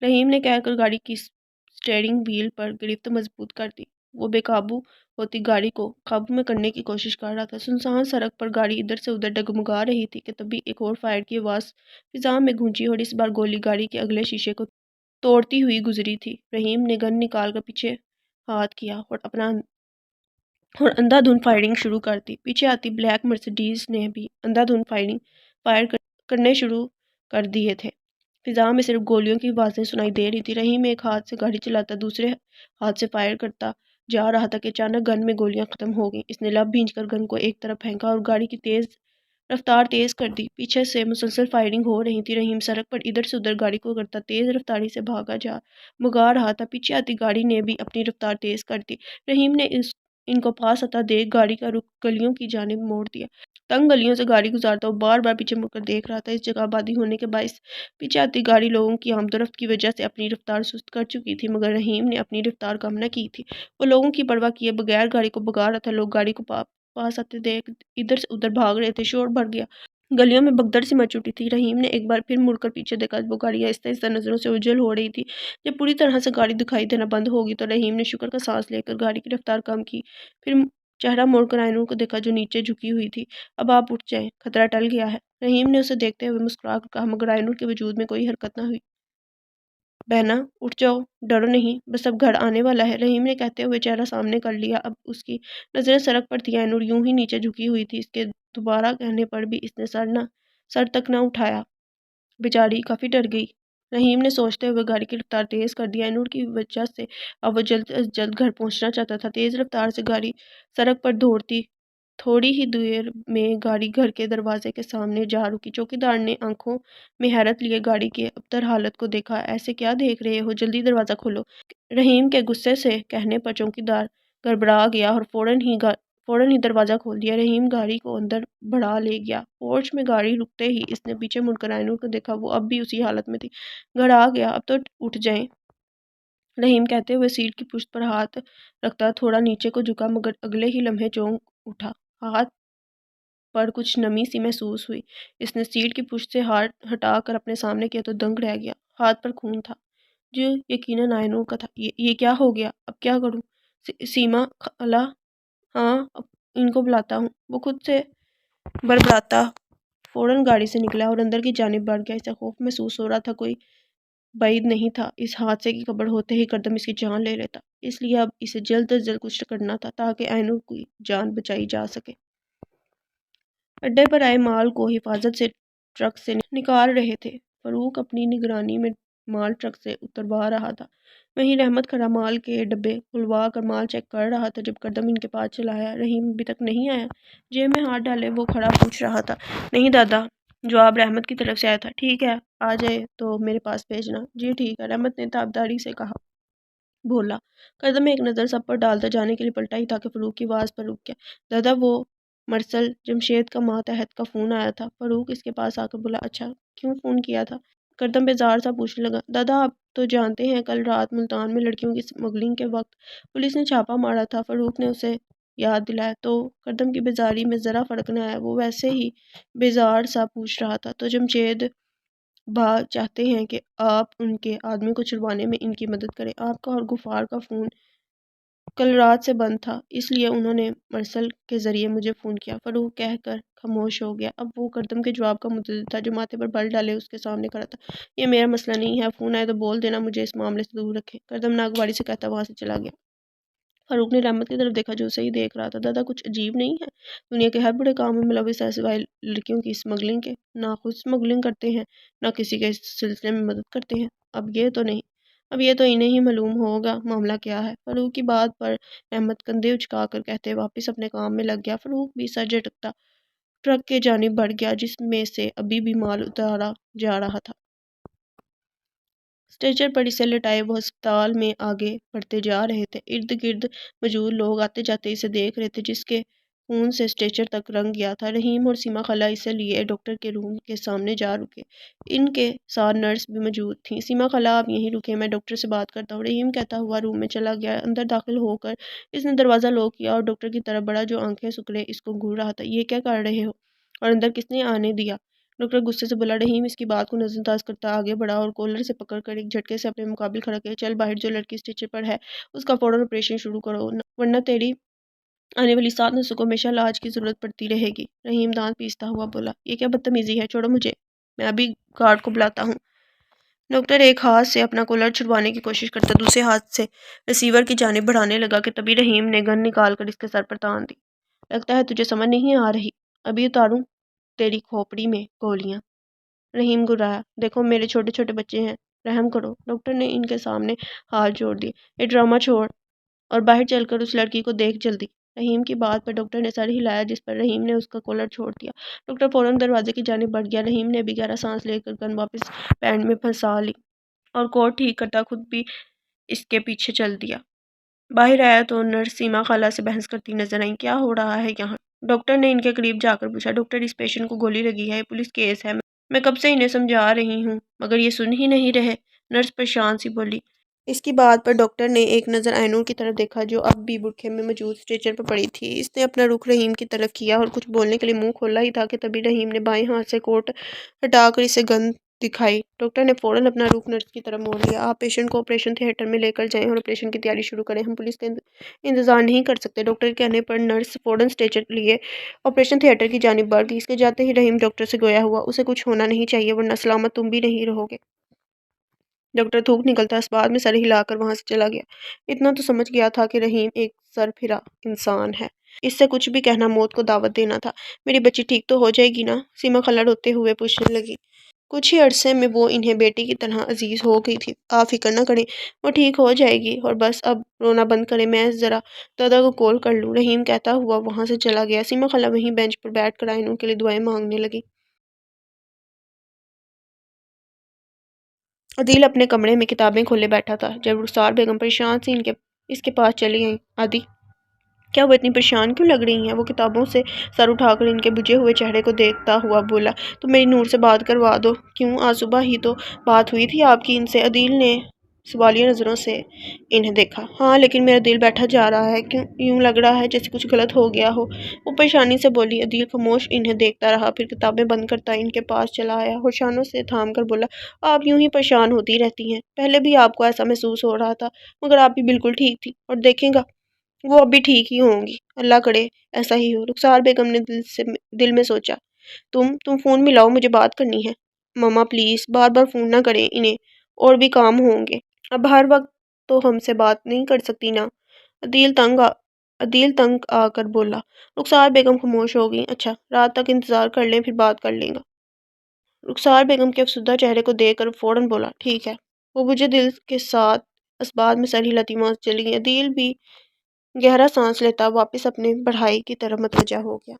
A: رحیم نے کہہ کر گاڑی کی سٹیئرنگ وہیل پر گرفت مضبوط کر دی۔ وہ بے قابو ہوتی گاڑی کو قابو میں کرنے کی کوشش کر رہا تھا۔ سنسان سڑک پر گاڑی ادھر سے ادھر ڈگمگا رہی تھی کہ تبھی ایک اور فائر کی آواز فضا میں گونجی، اور اس بار گولی گاڑی کے اگلے شیشے کو توڑتی ہوئی گزری تھی۔ رحیم نے گن نکال کر پیچھے ہاتھ کیا اور اندھا دھند فائرنگ شروع کر دی۔ پیچھے آتی بلیک مرسیڈیز نے بھی اندھا دھند فائر کرنے شروع کر دیے تھے۔ فضا میں صرف گولیوں کی آوازیں سنائی دے رہی تھی۔ رحیم ایک ہاتھ سے گاڑی چلاتا دوسرے ہاتھ سے فائر کرتا جا رہا تھا کہ اچانک گن میں گولیاں ختم ہو گئیں۔ اس نے لب بھینچ کر گن کو ایک طرف پھینکا اور گاڑی کی رفتار تیز کر دی۔ پیچھے سے مسلسل فائرنگ ہو رہی تھی۔ رحیم سڑک پر ادھر سے ادھر گاڑی کو کرتا تیز رفتاری سے بھگا رہا تھا۔ پیچھے آتی گاڑی نے بھی اپنی رفتار تیز کر دی۔ رحیم نے ان کو پاس آتا دیکھ گاڑی کا رخ گلیوں کی جانب موڑ دیا۔ تنگ گلیوں سے گاڑی گزارتا وہ بار بار پیچھے مڑ کر دیکھ رہا تھا۔ اس جگہ آبادی ہونے کے باعث پیچھے آتی گاڑی لوگوں کی آمد و رفت کی وجہ سے اپنی رفتار سست کر چکی تھی، مگر رحیم نے اپنی رفتار کم نہ کی تھی۔ وہ لوگوں کی پرواہ کیے بغیر گاڑی کو بھگا رہا تھا۔ لوگ گاڑی کو پاس آتے دیکھ ادھر سے ادھر بھاگ رہے تھے، شور بڑھ گیا، گلیوں میں بھگدڑ سی مچ اٹھی تھی۔ رحیم نے ایک بار پھر مڑ کر پیچھے دیکھا، وہ گاڑی آہستہ آہستہ نظروں سے اوجھل ہو رہی تھی۔ جب پوری طرح سے گاڑی دکھائی دینا بند ہوگی تو رحیم نے شکر کا سانس لے کر گاڑی کی رفتار کم کی، پھر چہرہ موڑ کر آئینور کو دیکھا جو نیچے جھکی ہوئی تھی۔ اب آپ اٹھ جائیں، خطرہ ٹل گیا ہے، رحیم نے اسے دیکھتے ہوئے مسکرا کر کہا، مگر آئینور کے وجود میں کوئی حرکت نہ ہوئی۔ بہنا اٹھ جاؤ، ڈرو نہیں، بس اب گھر آنے والا ہے، رحیم نے کہتے ہوئے چہرہ سامنے کر لیا۔ اب اس کی نظریں سڑک پر تھی۔ آئینور یوں ہی نیچے جھکی ہوئی تھی۔ اس کے دوبارہ کہنے پر بھی اس نے سر تک نہ اٹھایا۔ بیچاری کافی ڈر گئی، رحیم نے سوچتے ہوئے گاڑی کی رفتار تیز کر دی۔ آئینور کی وجہ سے اب وہ جلد از جلد گھر پہنچنا چاہتا تھا۔ تیز رفتار سے گاڑی سڑک پر دوڑتی تھوڑی ہی دیر میں گاڑی گھر کے دروازے کے سامنے جا رکی۔ چوکیدار نے آنکھوں میں حیرت لیے گاڑی کی ابتر حالت کو دیکھا۔ ایسے کیا دیکھ رہے ہو، جلدی دروازہ کھولو، رحیم کے غصے سے کہنے پر چوکیدار گڑبڑا گیا اور فوراً ہی دروازہ کھول دیا۔ رحیم گاڑی کو اندر بڑھا لے گیا۔ پورچ میں گاڑی رکتے ہی اس نے پیچھے مڑ کر آئینور کو دیکھا، وہ اب بھی اسی حالت میں تھی۔ گھر آ گیا، اب تو اٹھ جائیں، رحیم کہتے ہوئے سیٹ کی پشت پر ہاتھ رکھتا تھوڑا نیچے کو جھکا، مگر اگلے ہی لمحے چونک اٹھا۔ ہاتھ پر کچھ نمی سی محسوس ہوئی۔ اس نے سیٹ کی پشت سے ہاتھ ہٹا کر اپنے سامنے کیا تو دنگ رہ گیا۔ ہاتھ پر خون تھا جو یقیناً آئینور کا تھا۔ یہ کیا ہو گیا، اب کیا کروں؟ سیما خالہ، ہاں اب ان کو بلاتا ہوں، وہ خود سے بربراتا فوراً گاڑی سے نکلا اور اندر کی جانب بڑھ گیا۔ اسے خوف محسوس ہو رہا تھا، کوئی بعید نہیں تھا اس حادثے کی خبر ہوتے ہی قدم اس کی جان لے لیتا، اس لیے اب اسے جلد از جلد کچھ کرنا تھا تاکہ آئینور کی جان بچائی جا سکے۔ اڈے پر آئے مال کو حفاظت سے ٹرک سے نکال رہے تھے۔ فاروق اپنی نگرانی میں مال ٹرک سے اتروا رہا تھا، وہیں رحمت کھڑا مال کے ڈبے کھلوا کر مال چیک کر رہا تھا۔ جب قدم ان کے پاس چلایا، رحیم ابھی تک نہیں آیا، جیب میں ہاتھ ڈالے وہ کھڑا پوچھ رہا تھا، نہیں دادا جواب رحمت کی طرف سے آیا تھا۔ ٹھیک ہے، آ جائے تو میرے پاس بھیجنا۔ جی ٹھیک ہے، رحمت نے تابداری سے کہا۔ بولا قدم میں ایک نظر سب پر ڈالتا جانے کے لیے پلٹا ہی تھا کہ فاروق کی آواز پر رک گیا۔ دادا وہ مرسل جمشید کا ماتحت کا فون آیا تھا۔ فاروق اس کے پاس آ کر بولا اچھا کیوں فون کیا تھا؟ کردم بیزار سا پوچھنے لگا۔ دادا آپ تو جانتے ہیں کل رات ملتان میں لڑکیوں کی سمگلنگ کے وقت پولیس نے چھاپا مارا تھا۔ فاروق نے اسے یاد دلایا تو کردم کی بیزاری میں ذرا فرق نہ آیا۔ وہ ویسے ہی بیزار سا پوچھ رہا تھا تو جمشید با چاہتے ہیں کہ آپ ان کے آدمی کو چھڑوانے میں ان کی مدد کریں۔ آپ کا اور غفار کا فون کل رات سے بند تھا، اس لیے انہوں نے مرسل کے ذریعے مجھے فون کیا۔ فاروق کہہ کر خاموش ہو گیا۔ اب وہ کردم کے جواب کا منتظر تھا جو ماتھے پر بل ڈالے اس کے سامنے کھڑا تھا۔ یہ میرا مسئلہ نہیں ہے، فون آئے تو بول دینا مجھے اس معاملے سے دور رکھے۔ کردم ناگواری سے کہتا وہاں سے چلا گیا۔ فاروق نے رحمت کی طرف دیکھا جو اسے ہی دیکھ رہا تھا۔ دادا کچھ عجیب نہیں ہے؟ دنیا کے ہر بڑے کام میں ملوث ہے سوائے لڑکیوں کی اسمگلنگ کے۔ نہ خود اسمگلنگ کرتے ہیں نہ کسی کے اس سلسلے میں مدد کرتے ہیں۔ اب یہ تو انہیں ہی معلوم ہوگا معاملہ کیا ہے۔ فاروق کی بات پر رحمت کندھے اچکا کر کہتے واپس اپنے کام میں لگ گیا۔ فاروق بھی سر جھٹکتا ٹرک کے جانب بڑھ گیا جس میں سے ابھی بھی مال اتارا جا رہا تھا۔ اسٹریچر پر اسے لٹائے وہ ہسپتال میں آگے بڑھتے جا رہے تھے۔ ارد گرد موجود لوگ آتے جاتے اسے دیکھ رہے تھے جس کے خون سے اسٹریچر تک رنگ گیا تھا۔ رحیم اور سیما خالہ اسے لیے ڈاکٹر کے روم کے سامنے جا رکے۔ ان کے ساتھ نرس بھی موجود تھیں۔ سیما خالہ آپ یہیں رکے، میں ڈاکٹر سے بات کرتا ہوں، رحیم کہتا ہوا روم میں چلا گیا۔ اندر داخل ہو کر اس نے دروازہ لاک کیا اور ڈاکٹر کی طرف بڑھا جو آنکھیں سکڑے اس کو گھور رہا تھا۔ یہ کیا کر رہے ہو اور اندر کس نے آنے دیا؟ ڈاکٹر غصے سے بولا۔ رحیم اس کی بات کو نظر انداز کرتا آگے بڑھا اور کولر سے پکڑ کر ایک جھٹکے سے اپنے مقابل کھڑا کیا۔ چل باہر، جو لڑکی اسٹریچر پر ہے اس کا فوراً آپریشن شروع کرو ورنہ تیری آنے والی 7 نسلوں کو ہمیشہ علاج کی ضرورت پڑتی رہے گی۔ رحیم دانت پیستا ہوا بولا یہ کیا بدتمیزی ہے، چھوڑو مجھے، میں ابھی گارڈ کو بلاتا ہوں۔ ڈاکٹر ایک ہاتھ سے اپنا کولر چھڑوانے کی کوشش کرتا دوسرے ہاتھ سے ریسیور کی جانب بڑھانے لگا کہ تبھی رحیم نے گن نکال کر اس کے سر پر تان دی۔ لگتا ہے تجھے سمجھ نہیں آ رہی، ابھی اتاروں تیری کھوپڑی میں گولیاں۔ رحیم گرایا۔ دیکھو میرے چھوٹے چھوٹے بچے ہیں، رحم کرو۔ ڈاکٹر نے ان کے سامنے ہاتھ جوڑ دیے۔ یہ ڈرامہ چھوڑ اور باہر چل کر اس لڑکی کو دیکھ جلدی۔ رحیم کی بات پر ڈاکٹر نے سر ہلایا جس پر رحیم نے اس کا کولر چھوڑ دیا۔ ڈاکٹر فوراً دروازے کی جانب بڑھ گیا۔ رحیم نے بھی گہرا سانس لے کر گن واپس پینٹ میں پھنسا لی اور کوٹ ٹھیک کرتا خود بھی اس کے پیچھے چل دیا۔ باہر آیا تو نرس سیما خالہ سے بحث کرتی نظر آئیں۔ کیا ہو رہا ہے یہاں؟ ڈاکٹر نے ان کے قریب جا کر پوچھا۔ ڈاکٹر اس پیشنٹ کو گولی لگی ہے، یہ پولیس کیس ہے، میں کب سے انہیں سمجھا رہی ہوں مگر یہ سن ہی نہیں رہے۔ نرس پریشان سی بولی۔ اس کی بات پر ڈاکٹر نے ایک نظر آئینور کی طرف دیکھا جو اب بھی برقعے میں موجود اسٹریچر پر پڑی تھی۔ اس نے اپنا رخ رحیم کی طرف کیا اور کچھ بولنے کے لیے منہ کھولا ہی تھا کہ تبھی رحیم نے بائیں ہاتھ سے کوٹ ہٹا کر اسے گن دکھائی۔ ڈاکٹر نے فوراً اپنا رخ نرس کی طرف موڑ لیا۔ آپ پیشنٹ کو آپریشن تھیٹر میں لے کر جائیں اور آپریشن کی تیاری شروع کریں، ہم پولیس کا انتظار نہیں کر سکتے۔ ڈاکٹر کے کہنے پر نرس فوراً اسٹریچر لیے آپریشن تھیٹر کی جانب بڑھ گئی۔ اس کے جاتے ہی رحیم ڈاکٹر سے گویا ہوا، اسے کچھ ہونا نہیں چاہیے ورنہ سلامت تم بھی نہیں رہو گے۔ ڈاکٹر تھوک نکلتا اس بات میں سر ہلا کر وہاں سے چلا گیا۔ اتنا تو سمجھ گیا تھا کہ رحیم ایک سر پھرا انسان ہے، اس سے کچھ بھی کہنا موت کو دعوت دینا تھا۔ میری بچی ٹھیک تو ہو جائے گی نا؟ سیما خالہ روتے ہوئے پوچھنے لگی۔ کچھ ہی عرصے میں وہ انہیں بیٹی کی طرح عزیز ہو گئی تھی۔ آپ فکر نہ کریں، وہ ٹھیک ہو جائے گی، اور بس اب رونا بند کریں، میں ذرا دادا کو کال کر لوں۔ رحیم کہتا ہوا وہاں سے چلا گیا۔ سیما خالہ وہیں بینچ پر بیٹھ کر آئینور کے لیے دعائیں مانگنے لگی۔ عدیل اپنے کمرے میں کتابیں کھولے بیٹھا تھا جب رخسار بیگم پریشان سی اس کے پاس چلی آئیں۔ عدی کیا وہ اتنی پریشان کیوں لگ رہی ہیں؟ وہ کتابوں سے سر اٹھا کر ان کے بجھے ہوئے چہرے کو دیکھتا ہوا بولا۔ تم میری نور سے بات کروا دو۔ کیوں، آج صبح ہی تو بات ہوئی تھی آپ کی ان سے۔ عدیل نے سوالیہ نظروں سے انہیں دیکھا۔ ہاں لیکن میرا دل بیٹھا جا رہا ہے، کیوں یوں لگ رہا ہے جیسے کچھ غلط ہو گیا ہو۔ وہ پریشانی سے بولی۔ عدیل خاموش انہیں دیکھتا رہا، پھر کتابیں بند کرتا ان کے پاس چلا آیا اور شانوں سے تھام کر بولا۔ آپ یوں ہی پریشان ہوتی رہتی ہیں، پہلے بھی آپ کو ایسا محسوس ہو رہا تھا مگر آپ بھی بالکل ٹھیک تھی، اور دیکھیں گا وہ اب بھی ٹھیک ہی ہوں گی، اللہ کرے ایسا ہی ہو۔ رخسار بیگم نے دل میں سوچا۔ تم فون ملاؤ، مجھے بات کرنی ہے۔ ماما پلیز بار بار فون نہ کریں، انہیں اور بھی کام ہوں گے، اب ہر وقت تو ہم سے بات نہیں کر سکتی نا۔ عدیل تنگ آ کر بولا۔ رخسار بیگم خاموش ہو گئی۔ اچھا رات تک انتظار کر لیں، پھر بات کر لیں گا۔ رخسار بیگم کے افسردہ چہرے کو دیکھ کر فوراً بولا۔ ٹھیک ہے۔ وہ بجھے دل کے ساتھ اس بات میں سر ہلاتی وہاں سے چلی گئی۔ عدیل بھی گہرا سانس لیتا واپس اپنے پڑھائی کی طرف متوجہ ہو گیا۔